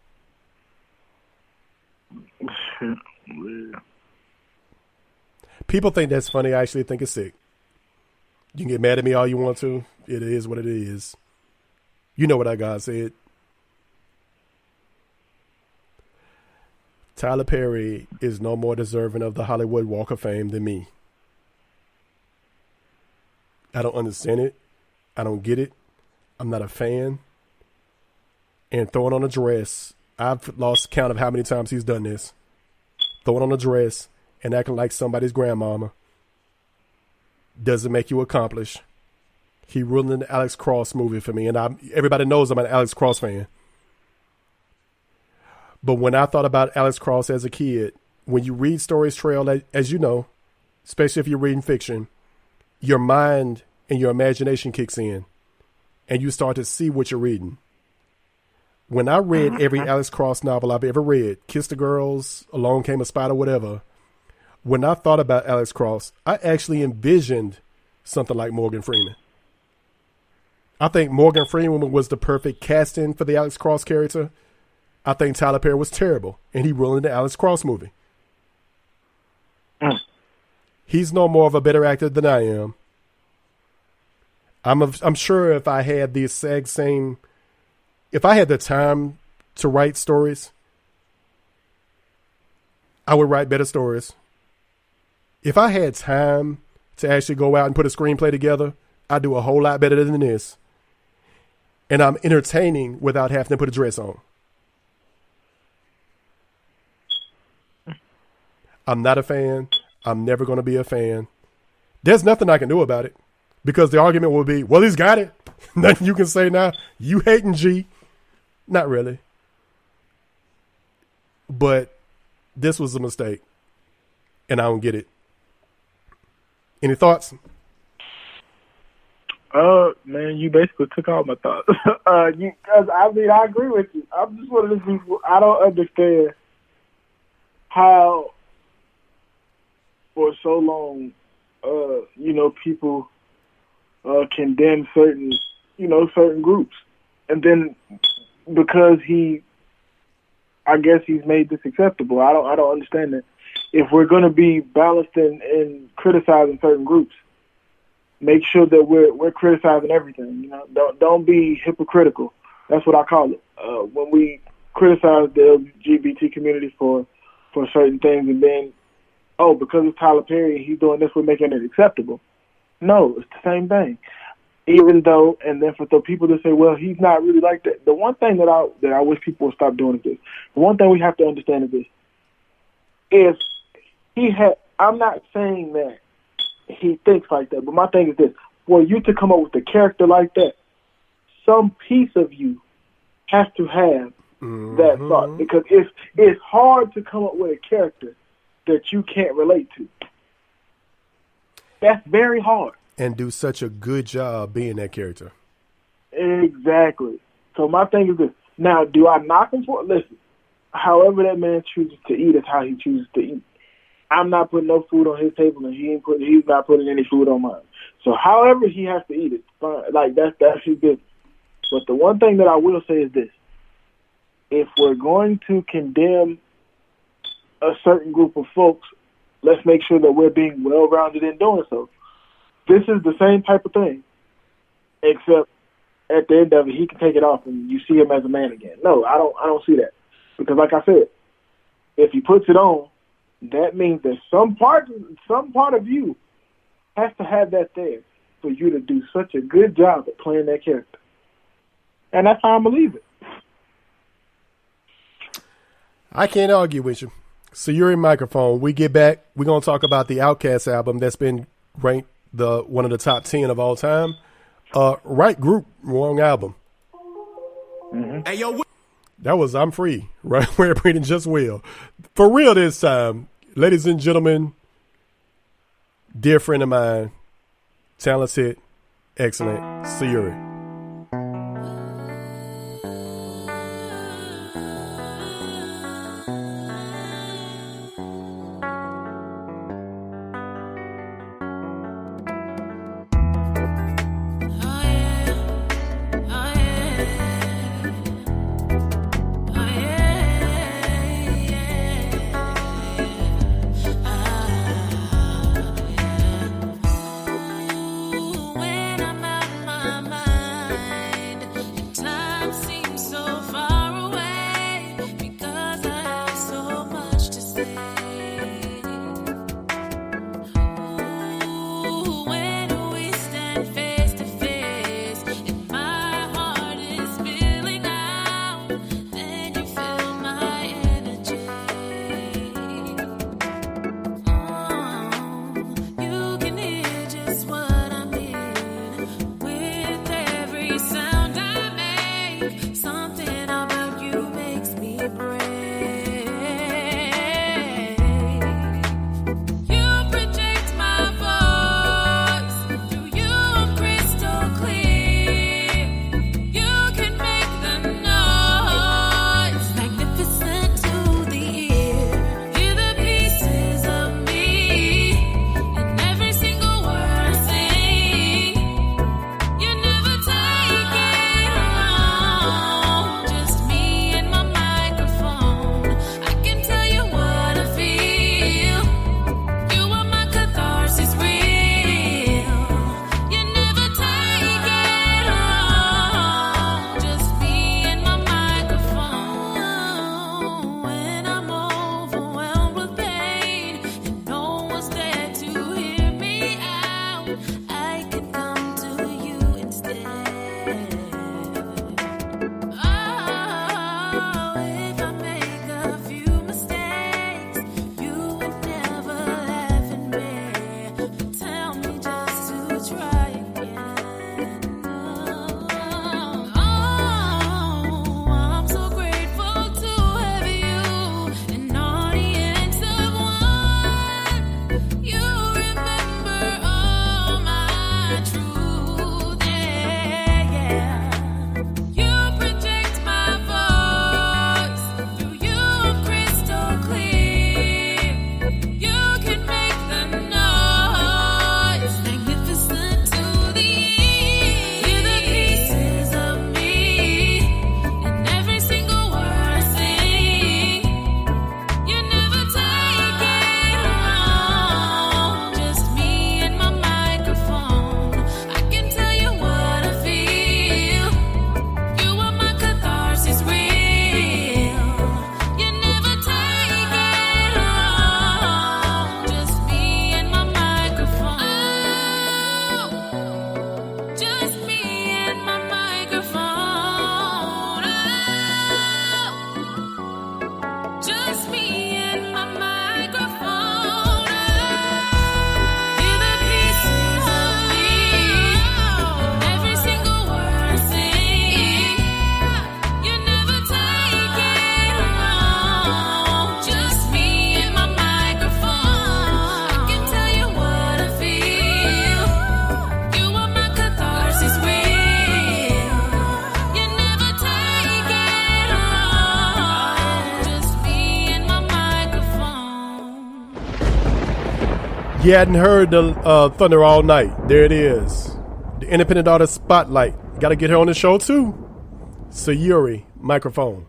People think that's funny. I actually think it's sick. You can get mad at me all you want to. It is what it is. You know what I God said. Tyler Perry is no more deserving of the Hollywood Walk of Fame than me. I don't understand it. I don't get it. I'm not a fan. And throwing on a dress, I've lost count of how many times he's done this. Throwing on a dress and acting like somebody's grandmama doesn't make you accomplished. He ruined the Alex Cross movie for me, and everybody knows I'm an Alex Cross fan. But when I thought about Alex Cross as a kid, when you read stories, Treal, as you know, especially if you're reading fiction, your mind and your imagination kicks in, and you start to see what you're reading. When I read every Alex Cross novel I've ever read, Kiss the Girls, Along Came a Spider, whatever, when I thought about Alex Cross, I actually envisioned something like Morgan Freeman. I think Morgan Freeman was the perfect casting for the Alex Cross character. I think Tyler Perry was terrible, and he ruined the Alex Cross movie. He's no more of a better actor than I am. I'm sure if I had the exact same, if I had the time to write stories, I would write better stories. If I had time to actually go out and put a screenplay together, I'd do a whole lot better than this. And I'm entertaining without having to put a dress on. I'm not a fan. I'm never going to be a fan. There's nothing I can do about it because the argument will be, well, he's got it. Nothing you can say now. You hating G. Not really. But this was a mistake. And I don't get it. Any thoughts? Man, you basically took all my thoughts. I agree with you. I'm just one of those people. I don't understand how, for so long, people condemn certain groups, and then because I guess he's made this acceptable. I don't understand that. If we're going to be balanced in criticizing certain groups, make sure that we're criticizing everything. Don't be hypocritical. That's what I call it. When we criticize the LGBT community for certain things, and then because it's Tyler Perry and he's doing this, we're making it acceptable. No, it's the same thing. Even though, and then for the people to say, well, he's not really like that. The one thing that I wish people would stop doing is this. The one thing we have to understand is this. If I'm not saying that he thinks like that, but my thing is this: for you to come up with a character like that, some piece of you has to have that thought, because it's hard to come up with a character that you can't relate to. That's very hard. And do such a good job being that character. Exactly. So my thing is this. Now, do I knock him for it? Listen, however that man chooses to eat is how he chooses to eat. I'm not putting no food on his table, and he's not putting any food on mine. So however he has to eat it, fine. Like that's his business. But the one thing that I will say is this: if we're going to condemn a certain group of folks, let's make sure that we're being well-rounded in doing so. This is the same type of thing, except at the end of it, he can take it off and you see him as a man again. No, I don't see that, because like I said, if he puts it on, that means that some part of you has to have that there for you to do such a good job at playing that character, and that's how I believe it. I can't argue with you. So you're in microphone. We get back. We're gonna talk about the Outkast album that's been ranked one of the top 10 of all time. Right group, wrong album. Mm-hmm. Hey, yo, that was I'm Free, right where Breathing Just Will. For real this time, ladies and gentlemen, dear friend of mine, talented, excellent, Sayuri. When I'm out of my mind. You hadn't heard the Thunder all night. There it is. The Independent Artist Spotlight. Got to get her on the show, too. Sayuri, microphone.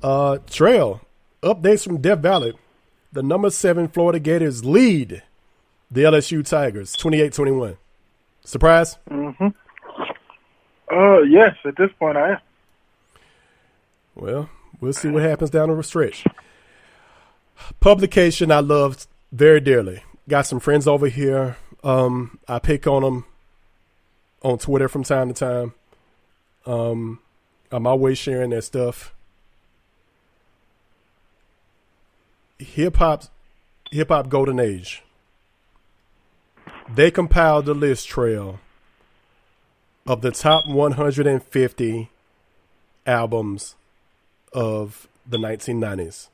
Treal, updates from Death Valley. The number 7 Florida Gators lead the LSU Tigers, 28-21. Surprise? Mm-hmm. Yes, at this point I am. Well, we'll see what happens down the stretch. Publication I love very dearly. Got some friends over here. I pick on them on Twitter from time to time. I'm always sharing their stuff. Hip hop golden age. They compiled the list, Treal, of the top 150 albums of the 1990s.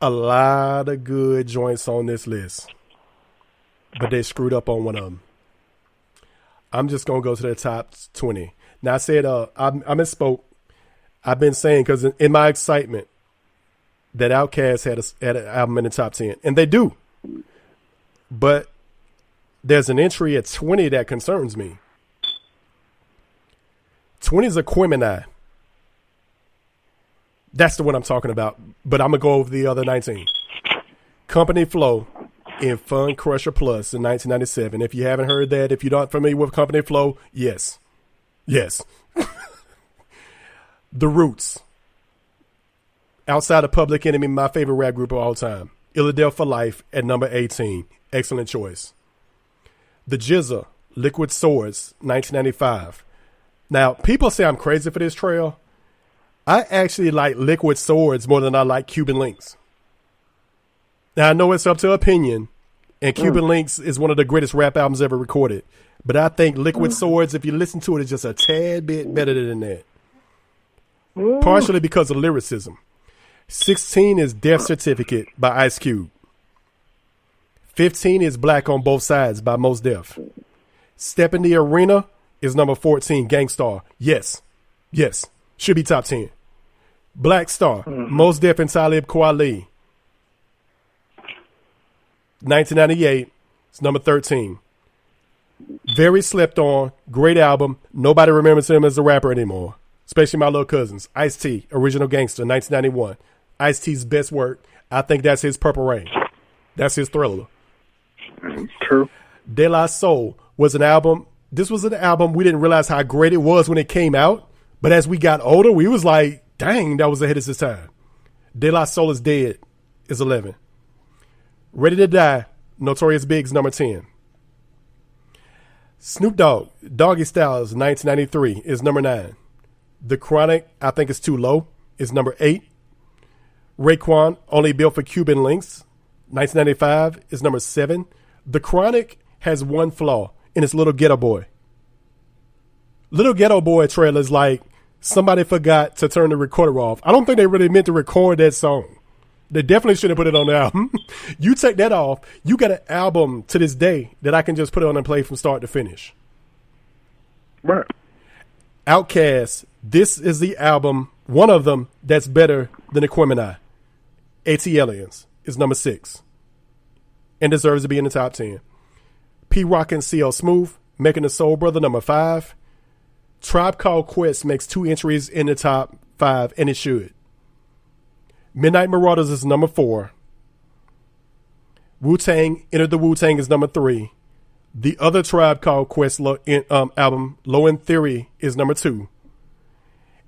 A lot of good joints on this list, but they screwed up on one of them. I'm just going to go to the top 20. Now, I said, I misspoke. I've been saying, because in my excitement, that Outkast had an album in the top 10. And they do. But there's an entry at 20 that concerns me. 20 is Aquemini. That's the one I'm talking about. But I'm going to go over the other 19. Company Flow in Fun Crusher Plus in 1997. If you haven't heard that, if you're not familiar with Company Flow, yes. Yes. The Roots. Outside of Public Enemy, my favorite rap group of all time. Illadelph for Life at number 18. Excellent choice. The Jizza, Liquid Swords, 1995. Now, people say I'm crazy for this, Treal. I actually like Liquid Swords more than I like Cuban Links. Now, I know it's up to opinion, and Cuban Links is one of the greatest rap albums ever recorded. But I think Liquid Swords, if you listen to it, is just a tad bit better than that. Partially because of lyricism. 16 is Death Certificate by Ice Cube. 15 is Black on Both Sides by Mos Def. Step in the Arena is number 14, Gangstar. Yes. Yes. Should be top 10. Black Star, Mos Def and Talib Kweli. 1998, it's number 13. Very slept on, great album. Nobody remembers him as a rapper anymore, especially my little cousins. Ice-T, Original Gangster, 1991. Ice-T's best work. I think that's his Purple Rain. That's his Thriller. True. De La Soul was an album. This was an album we didn't realize how great it was when it came out. But as we got older, we was like, dang, that was ahead of its time. De La Soul is Dead is 11. Ready to Die, Notorious Big's number 10. Snoop Dogg, Doggy Styles, 1993 is number 9. The Chronic, I think it's too low, is number 8. Raekwon, Only Built for Cuban Links, 1995 is number 7. The Chronic has one flaw, and it's Little Ghetto Boy. Little Ghetto Boy trailer is like somebody forgot to turn the recorder off. I don't think they really meant to record that song. They definitely should have put it on the album. You take that off, you got an album to this day that I can just put on and play from start to finish. Right. Outkast, this is the album, one of them, that's better than Aquemini. AT Aliens is number 6 and deserves to be in the top 10. P-Rock and CL Smooth, Making the Soul Brother, number 5. Tribe Called Quest makes 2 entries in the top 5, and it should. Midnight Marauders is number 4. Wu-Tang, Enter the Wu-Tang is number 3. The other Tribe Called Quest album, Low End Theory, is number 2.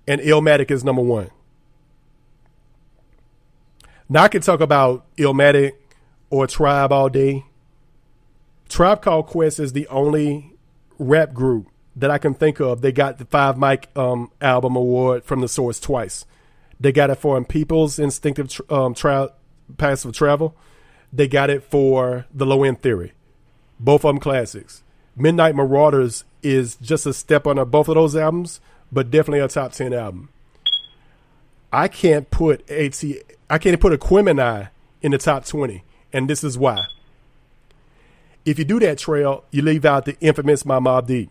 And Illmatic is number 1. Now I can talk about Illmatic or Tribe all day. Tribe Called Quest is the only rap group that I can think of. They got the 5 Mic album award from The Source twice. They got it for People's Instinctive Passive Travel. They got it for The Low End Theory. Both of them classics. Midnight Marauders is just a step on both of those albums, but definitely a top 10 album. I can't put Aquemini in the top 20, and this is why. If you do that, Treal, you leave out the infamous My Mobb Deep.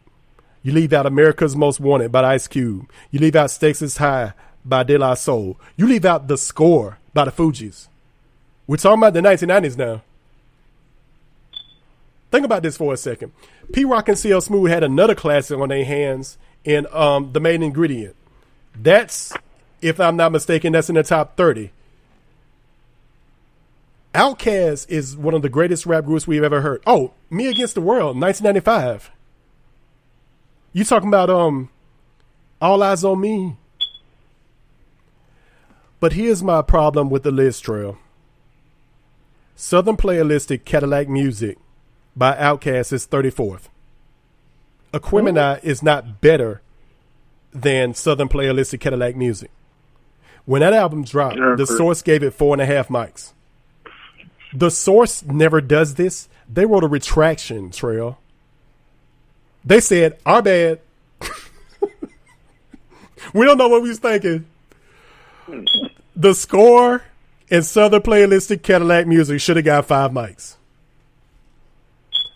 You leave out America's Most Wanted by Ice Cube. You leave out Stakes is High by De La Soul. You leave out The Score by the Fugees. We're talking about the 1990s now. Think about this for a second. P Rock and CL Smooth had another classic on their hands in The Main Ingredient. That's, if I'm not mistaken, that's in the top 30. Outkast is one of the greatest rap groups we've ever heard. Oh, Me Against the World, 1995. You talking about All Eyes on Me. But here's my problem with the list, Treal. Southern Playalistic Cadillac Music by Outkast is 34th. Aquemini is not better than Southern Playalistic Cadillac Music. When that album dropped, The Source gave it 4.5 mics. The Source never does this. They wrote a retraction, Treal. They said, our bad. We don't know what we was thinking. The Score and Southern Playalistic Cadillac Music should have got 5 mics.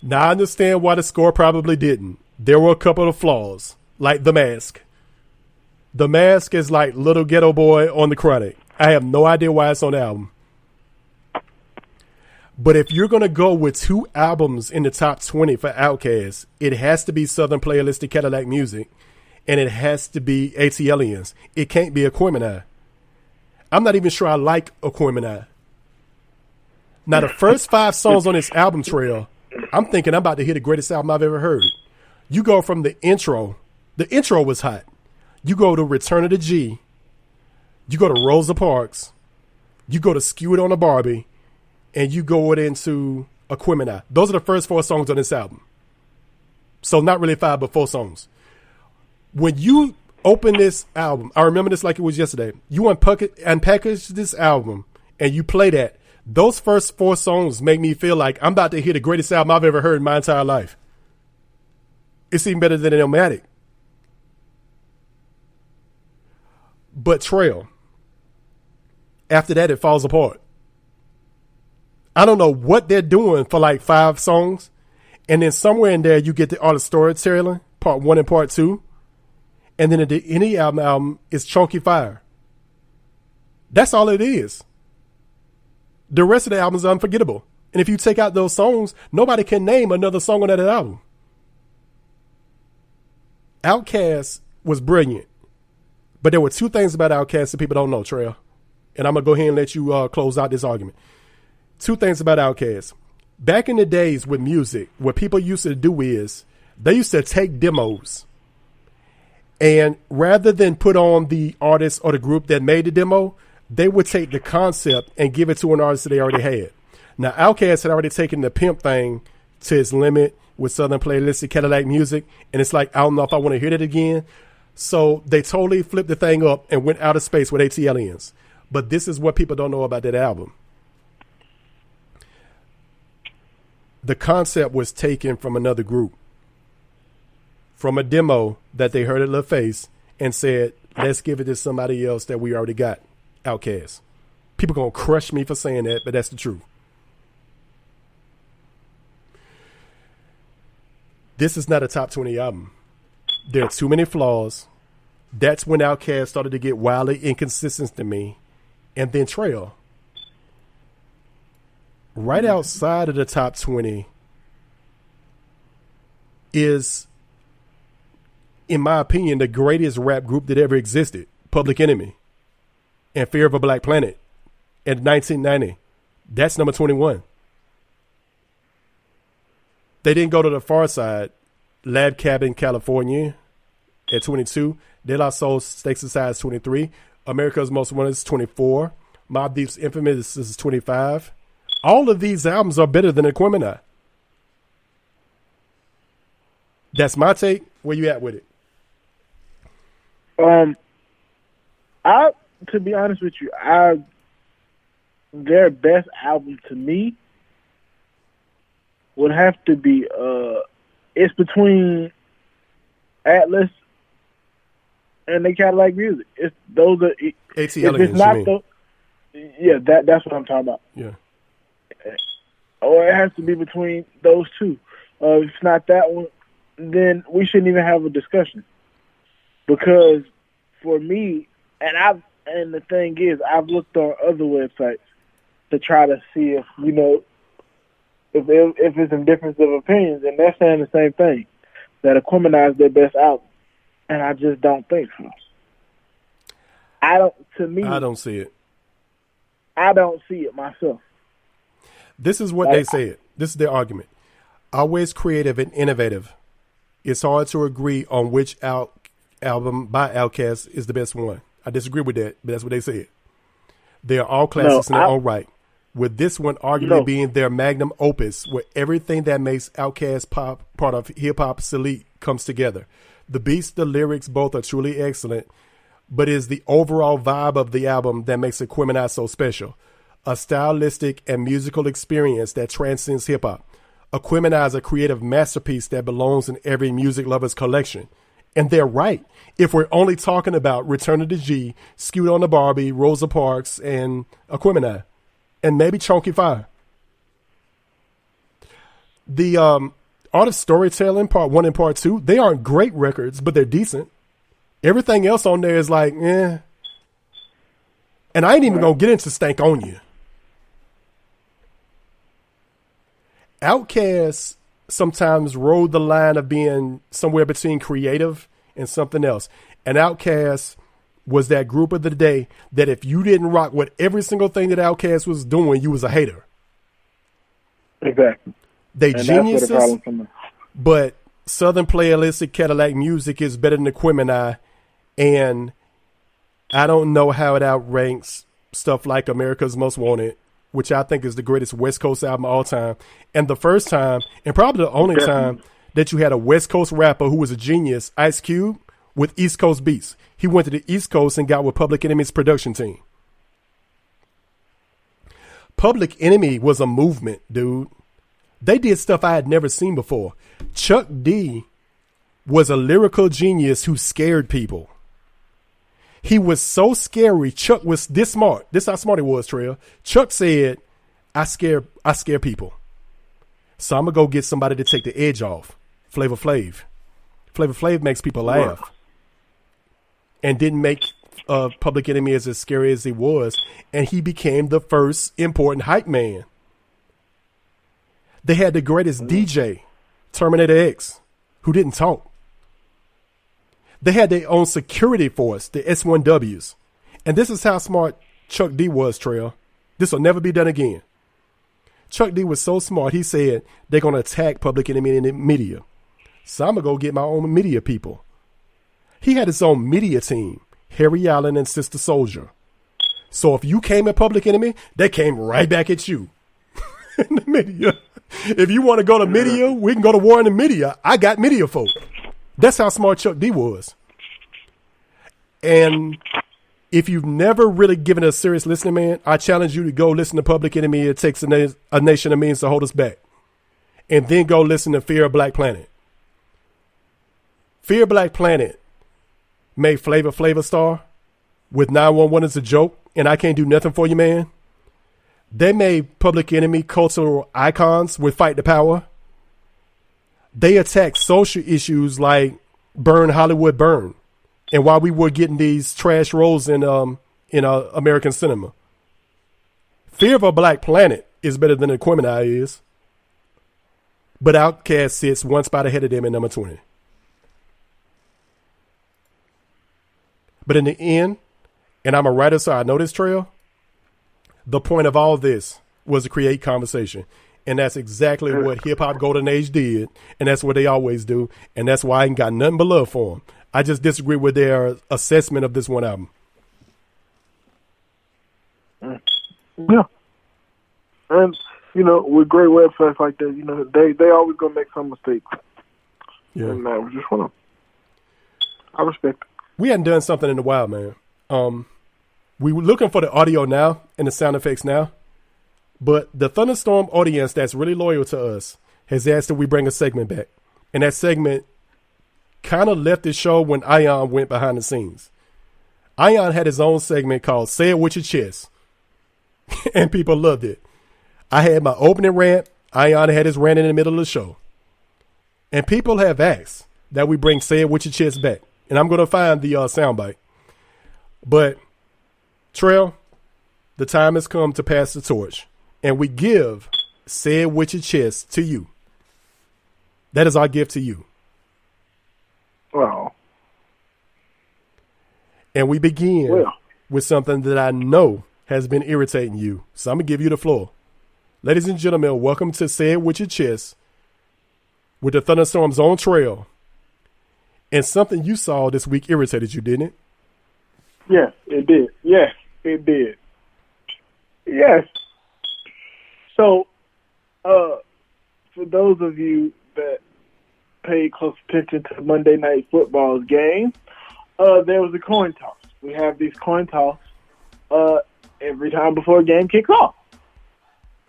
Now I understand why The Score probably didn't. There were a couple of flaws, like The Mask. The Mask is like Little Ghetto Boy on the Chronic. I have no idea why it's on the album. But if you're going to go with 2 albums in the top 20 for Outkast, it has to be Southern Playalistic Cadillac Music, and it has to be ATLians. It can't be Aquemini. I'm not even sure I like Aquemini. Now, the first 5 songs on this album, Treal, I'm thinking I'm about to hear the greatest album I've ever heard. You go from the intro. The intro was hot. You go to Return of the G. You go to Rosa Parks. You go to Skew It on a Barbie. And you go into Aquemini. Those are the first 4 songs on this album. So not really 5, but 4 songs. When you open this album, I remember this like it was yesterday. You unpackage this album and you play that. Those first 4 songs make me feel like I'm about to hear the greatest album I've ever heard in my entire life. It's even better than Illmatic. But Treal, after that, it falls apart. I don't know what they're doing for like 5 songs. And then somewhere in there, you get the Art of Storytelling, part 1 and part 2. And then at the end of the album is Chunky Fire. That's all it is. The rest of the album is unforgettable. And if you take out those songs, nobody can name another song on that album. Outkast was brilliant. But there were 2 things about Outkast that people don't know, Treal. And I'm going to go ahead and let you close out this argument. 2 things about Outkast. Back in the days with music, what people used to do is they used to take demos. And rather than put on the artist or the group that made the demo, they would take the concept and give it to an artist that they already had. Now, Outkast had already taken the pimp thing to its limit with Southern Playalistic Cadillac Music. And it's like, I don't know if I want to hear that again. So they totally flipped the thing up and went out of space with ATLians. But this is what people don't know about that album. The concept was taken from another group, from a demo that they heard at LaFace and said, let's give it to somebody else that we already got, Outkast. People going to crush me for saying that, but that's the truth. This is not a top 20 album. There are too many flaws. That's when Outkast started to get wildly inconsistent to me. And then Treal. Right outside of the top 20 is, in my opinion, the greatest rap group that ever existed, Public Enemy and Fear of a Black Planet in 1990. That's number 21. They didn't go to the far side. Lab Cabin, California at 22. De La Soul, Stakes Aside is 23. America's Most Wanted is 24. Mobb Deep's Infamous is 25. All of these albums are better than Aquemini. That's my take. Where you at with it? To be honest with you, their best album to me would have to be it's between Atlas and the Cadillac Music. It's those are ATLians. Yeah, that's what I'm talking about. Yeah. Or it has to be between those 2. If it's not that one, then we shouldn't even have a discussion. Because for me, and the thing is, I've looked on other websites to try to see if if it's a difference of opinions, and they're saying the same thing, that Aquemini is their best album, and I just don't think so. I don't see it. I don't see it myself. This is what they said. This is their argument. Always creative and innovative. It's hard to agree on which album by Outkast is the best one. I disagree with that, but that's what they said. They are all classics in their own right, with this one arguably being their magnum opus, where everything that makes Outkast pop part of hip-hop's elite comes together. The beats, the lyrics, both are truly excellent, but it is the overall vibe of the album that makes Aquemini so special. A stylistic and musical experience that transcends hip-hop. Aquemini is a creative masterpiece that belongs in every music lover's collection. And they're right. If we're only talking about Return of the G, Skewed on the Barbie, Rosa Parks, and Aquemini, and maybe Chunky Fire. The Art of Storytelling, Part 1 and Part 2, they aren't great records, but they're decent. Everything else on there is like, eh. And I ain't even going to get into Stank on You. Outkast sometimes rode the line of being somewhere between creative and something else. And Outkast was that group of the day that if you didn't rock with every single thing that Outkast was doing, you was a hater. Exactly. They and geniuses, that's where the problem but Southern playalistic Cadillac music is better than Aquemini, and I don't know how it outranks stuff like America's Most Wanted, which I think is the greatest West Coast album of all time. And the first time, and probably the only time, that you had a West Coast rapper who was a genius, Ice Cube, with East Coast beats. He went to the East Coast and got with Public Enemy's production team. Public Enemy was a movement, dude. They did stuff I had never seen before. Chuck D was a lyrical genius who scared people. He was so scary. Chuck was this smart. This is how smart he was, Treal. Chuck said, I scare people. So I'm going to go get somebody to take the edge off. Flavor Flav. Flavor Flav makes people laugh. And didn't make Public Enemy as scary as he was. And he became the first important hype man. They had the greatest DJ, Terminator X, who didn't talk. They had their own security force, the S1Ws. And this is how smart Chuck D was, Treal. This will never be done again. Chuck D was so smart, he said they're going to attack Public Enemy in the media. So I'm going to go get my own media people. He had his own media team, Harry Allen and Sister Soldier. So if you came at Public Enemy, they came right back at you. In the media. If you want to go to media, we can go to war in the media. I got media folk. That's how smart Chuck D was. And if you've never really given a serious listening, man, I challenge you to go listen to Public Enemy. It takes a nation of means to hold us back. And then go listen to Fear of Black Planet. Fear of Black Planet made Flavor Flav star with 911 as a joke, and I Can't Do Nothing For You, man. They made Public Enemy cultural icons with Fight the Power. They attacked social issues like Burn Hollywood Burn, and why we were getting these trash roles in American cinema. Fear of a Black Planet is better than Aquemini is, but Outkast sits one spot ahead of them at number 20. But in the end, and I'm a writer, so I know this, Treal, the point of all this was to create conversation. And that's exactly what Hip Hop Golden Age did. And that's what they always do. And that's why I ain't got nothing but love for them. I just disagree with their assessment of this one album. Yeah. And, with great websites like that, they always going to make some mistakes. Yeah. And I just want to, I respect it. We hadn't done something in a while, man. We were looking for the audio now and the sound effects now. But the Thunderstorm audience that's really loyal to us has asked that we bring a segment back. And that segment kind of left the show when Ion went behind the scenes. Ion had his own segment called Say It With Your Chest. And people loved it. I had my opening rant. Ion had his rant in the middle of the show. And people have asked that we bring Say It With Your Chest back. And I'm going to find the soundbite. But, Treal, the time has come to pass the torch. And we give said Witcha Chest to you. That is our gift to you. Wow. And we begin with something that I know has been irritating you. So I'm going to give you the floor. Ladies and gentlemen, welcome to Say It With Your Chest with the Thunderstorm's on Treal. And something you saw this week irritated you, didn't it? Yes, it did. Yes, it did. Yes. So, for those of you that pay close attention to Monday Night Football's game, there was a coin toss. We have these coin toss every time before a game kicks off.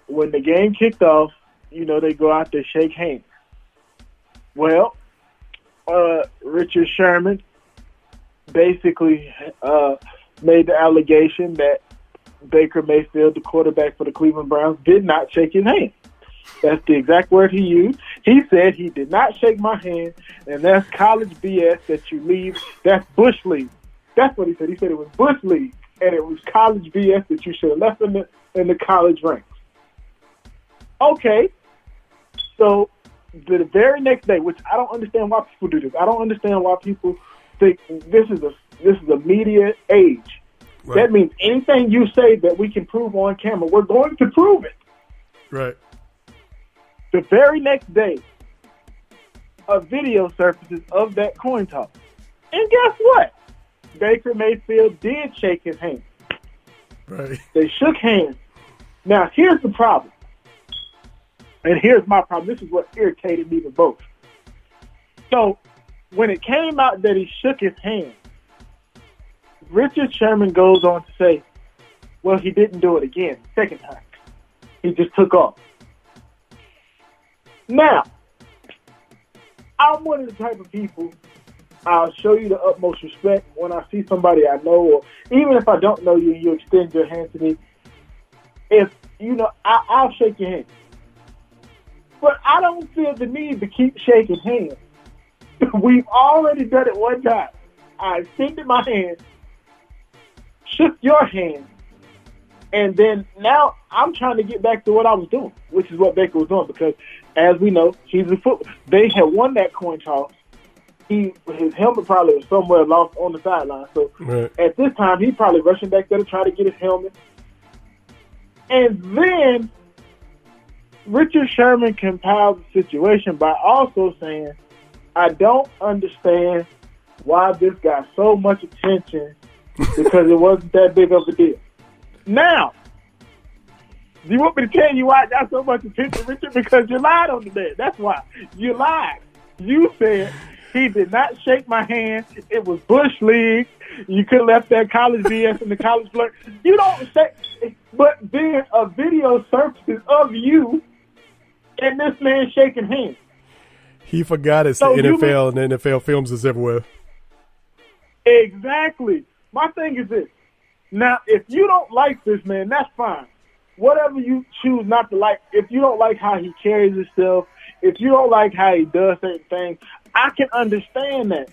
When the game kicked off, they go out there, shake hands. Well, Richard Sherman basically made the allegation that Baker Mayfield, the quarterback for the Cleveland Browns, did not shake his hand. That's the exact word he used. He said he did not shake my hand, and that's college BS that you leave. That's Bush League. That's what he said. He said it was Bush League, and it was college BS that you should have left in the college ranks. Okay, so the very next day, which I don't understand why people do this. I don't understand why people think this is a media age. Right. That means anything you say that we can prove on camera, we're going to prove it. Right. The very next day, a video surfaces of that coin toss. And guess what? Baker Mayfield did shake his hand. Right. They shook hands. Now, here's the problem. And here's my problem. This is what irritated me the most. So, when it came out that he shook his hand, Richard Sherman goes on to say, well, he didn't do it again, second time. He just took off. Now, I'm one of the type of people, I'll show you the utmost respect when I see somebody I know, or even if I don't know you and you extend your hand to me. If, I'll shake your hand. But I don't feel the need to keep shaking hands. We've already done it one time. I extended my hand, shook your hand, and then now I'm trying to get back to what I was doing, which is what Baker was doing, because as we know, he's a football. They had won that coin toss. His helmet probably was somewhere lost on the sideline. So At this time, he probably rushing back there to try to get his helmet. And then Richard Sherman compiled the situation by also saying, I don't understand why this got so much attention because it wasn't that big of a deal. Now, do you want me to tell you why it got so much attention, Richard? Because you lied on the bed. That's why. You lied. You said he did not shake my hand. It was Bush League. You could have left that college BS in the college flirt. You don't say, but then a video surfaces of you and this man shaking hands. He forgot it's the NFL, and the NFL films is everywhere. Exactly. My thing is this. Now, if you don't like this man, that's fine. Whatever you choose not to like, if you don't like how he carries himself, if you don't like how he does certain things, I can understand that.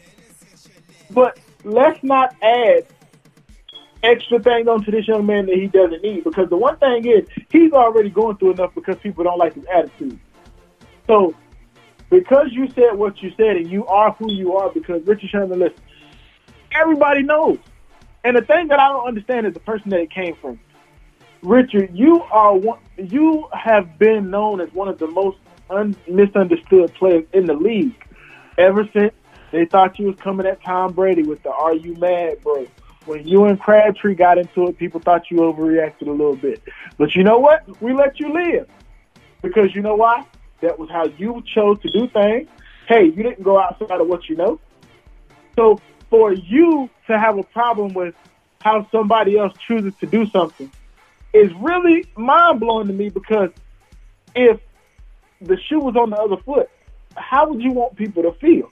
But let's not add extra things onto this young man that he doesn't need, because the one thing is, he's already going through enough because people don't like his attitude. So, because you said what you said and you are who you are, because Richard Sherman, listen, everybody knows. And the thing that I don't understand is the person that it came from. Richard, you have been known as one of the most misunderstood players in the league ever since they thought you was coming at Tom Brady with the "Are you mad, bro?" When you and Crabtree got into it, people thought you overreacted a little bit. But you know what? We let you live. Because you know why? That was how you chose to do things. Hey, you didn't go outside of what you know. So for you to have a problem with how somebody else chooses to do something is really mind-blowing to me, because if the shoe was on the other foot, how would you want people to feel?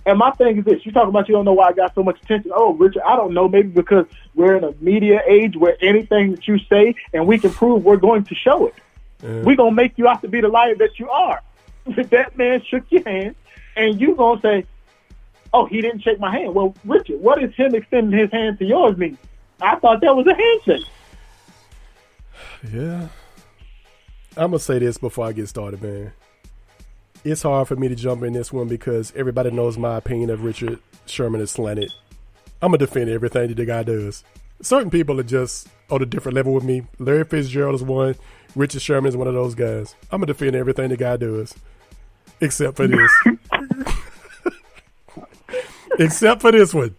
And my thing is this. You talk about you don't know why I got so much attention. Oh, Richard, I don't know. Maybe because we're in a media age where anything that you say and we can prove, we're going to show it. Yeah. We're going to make you out to be the liar that you are. That man shook your hand, and you going to say, oh, he didn't shake my hand. Well, Richard, what is him extending his hand to yours mean? I thought that was a handshake. Yeah. I'm going to say this before I get started, man. It's hard for me to jump in this one because everybody knows my opinion of Richard Sherman is slanted. I'm going to defend everything that the guy does. Certain people are just on a different level with me. Larry Fitzgerald is one. Richard Sherman is one of those guys. I'm going to defend everything the guy does. Except for this. Except for this one.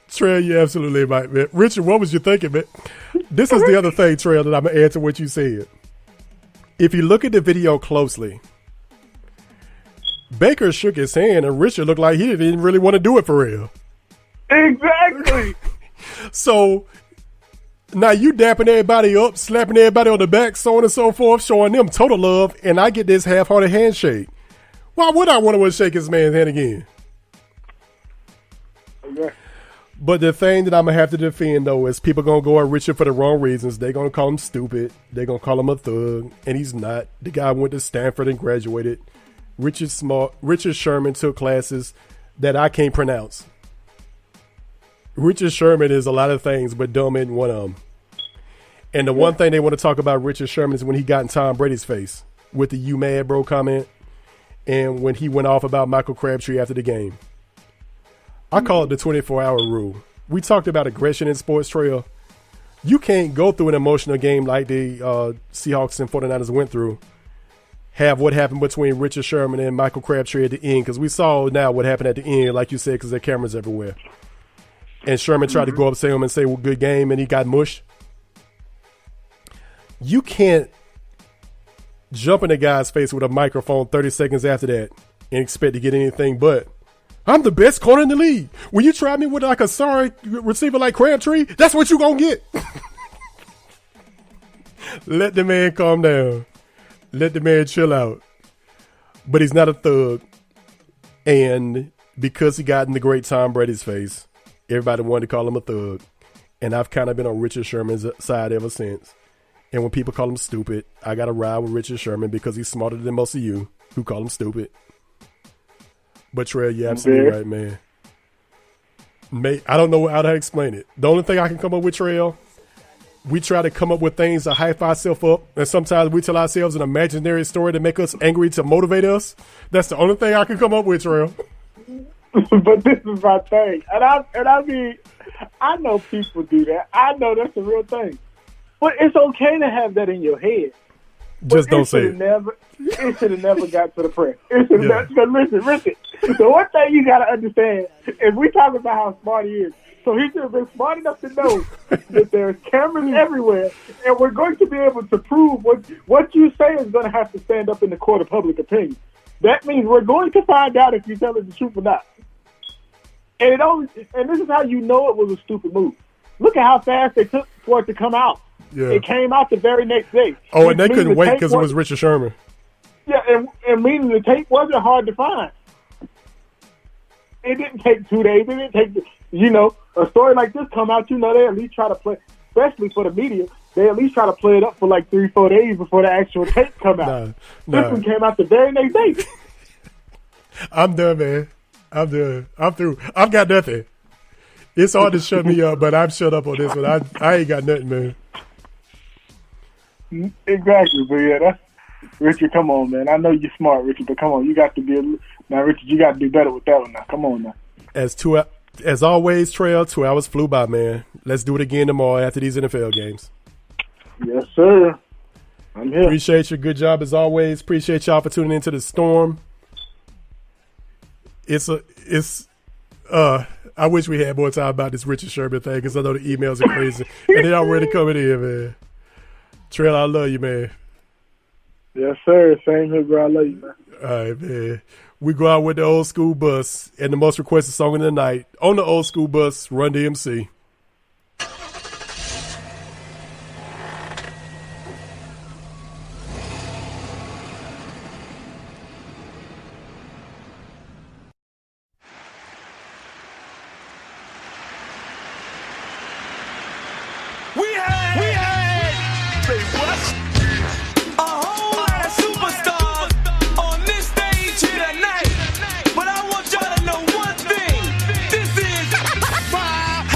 Treal, you're absolutely right, man. Richard, what was you thinking, man? This is the other thing, Treal, that I'm going to add to what you said. If you look at the video closely, Baker shook his hand and Richard looked like he didn't even really want to do it for real. Exactly. So now you dapping everybody up, slapping everybody on the back, so on and so forth, showing them total love, and I get this half-hearted handshake. Why would I want to shake his man's hand again? Okay. But the thing that I'm going to have to defend, though, is people going to go at Richard for the wrong reasons. They're going to call him stupid. They're going to call him a thug, and he's not. The guy went to Stanford and graduated. Richard Sherman took classes that I can't pronounce. Richard Sherman is a lot of things, but dumb ain't one of them. And the one thing they want to talk about Richard Sherman is when he got in Tom Brady's face with the "you mad, bro" comment, and when he went off about Michael Crabtree after the game. I call it the 24-hour rule. We talked about aggression in sports, Treal. You can't go through an emotional game like the Seahawks and 49ers went through, have what happened between Richard Sherman and Michael Crabtree at the end, because we saw now what happened at the end, like you said, because there are cameras everywhere. And Sherman tried to go up to him and say, well, good game, and he got mushed. You can't jump in a guy's face with a microphone 30 seconds after that and expect to get anything but, I'm the best corner in the league. Will you try me with like a sorry receiver like Crabtree? That's what you gonna get. Let the man calm down. Let the man chill out. But he's not a thug. And because he got in the great Tom Brady's face, everybody wanted to call him a thug. And I've kind of been on Richard Sherman's side ever since. And when people call him stupid, I got to ride with Richard Sherman because he's smarter than most of you who call him stupid. But Treal, you're absolutely right, man. I don't know how to explain it. The only thing I can come up with, Treal, we try to come up with things to hype ourselves up, and sometimes we tell ourselves an imaginary story to make us angry to motivate us. That's the only thing I can come up with, Treal. But this is my thing, and I mean, I know people do that. I know that's a real thing, but it's okay to have that in your head. Just don't say it. It should have never got to the press. It should have listen. The one thing you got to understand is we talk about how smart he is. So he should have been smart enough to know that there's cameras everywhere, and we're going to be able to prove what you say is going to have to stand up in the court of public opinion. That means we're going to find out if you're telling the truth or not. And this is how you know it was a stupid move. Look at how fast they took for it to come out. Yeah. It came out the very next day. Oh, and they couldn't wait because it was Richard Sherman. Yeah, and meaning the tape wasn't hard to find. It didn't take 2 days. It didn't take, a story like this come out, they at least try to play, especially for the media, they at least try to play it up for like 3-4 days before the actual tape come out. This one came out the very next day. I'm done, man. I'm done. I'm through. I've got nothing. It's hard to shut me up, but I'm shut up on this one. I ain't got nothing, man. Exactly, but yeah, that's Richard. Come on, man. I know you're smart, Richard, but come on, you got to be now, Richard. You got to do better with that one. Now, come on, now. As always, Treal, 2 hours flew by, man. Let's do it again tomorrow after these NFL games. Yes, sir. I'm here. Appreciate your good job as always. Appreciate y'all for tuning into the Storm. I wish we had more time about this Richard Sherman thing because I know the emails are crazy and they're already coming in, man. Treal, I love you, man. Yes, sir. Same here, bro. I love you, man. All right, man. We go out with the Old School Bus and the most requested song of the night. On the Old School Bus, Run DMC.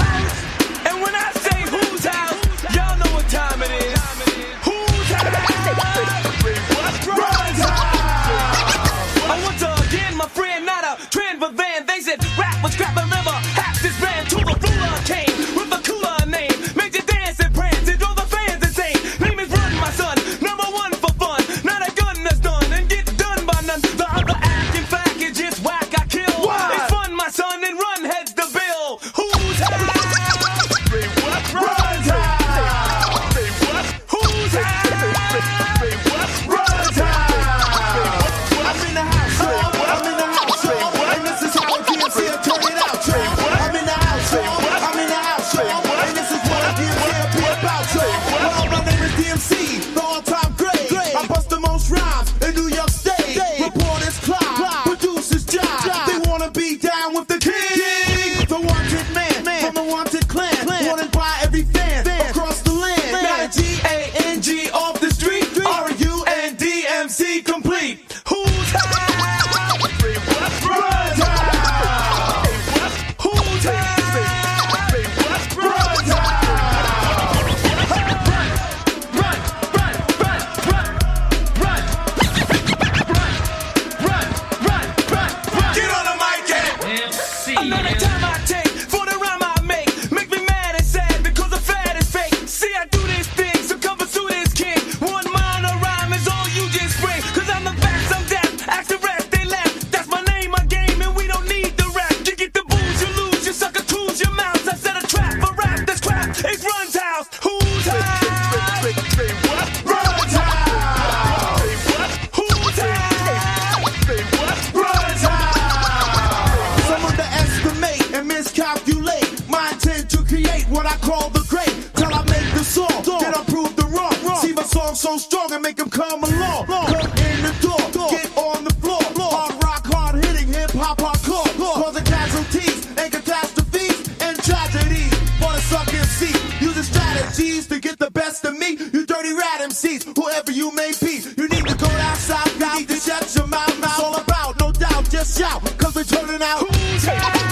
House so strong and make them come along. Come in the door, get on the floor. Hard rock, hard hitting, hip hop, hardcore. Causing casualties and catastrophes and tragedies for the suck MC. Using strategies to get the best of me. You dirty rat MCs, whoever you may be. You need to go outside, you need to shut your mouth. It's all about, no doubt, just shout, cause we're turning out.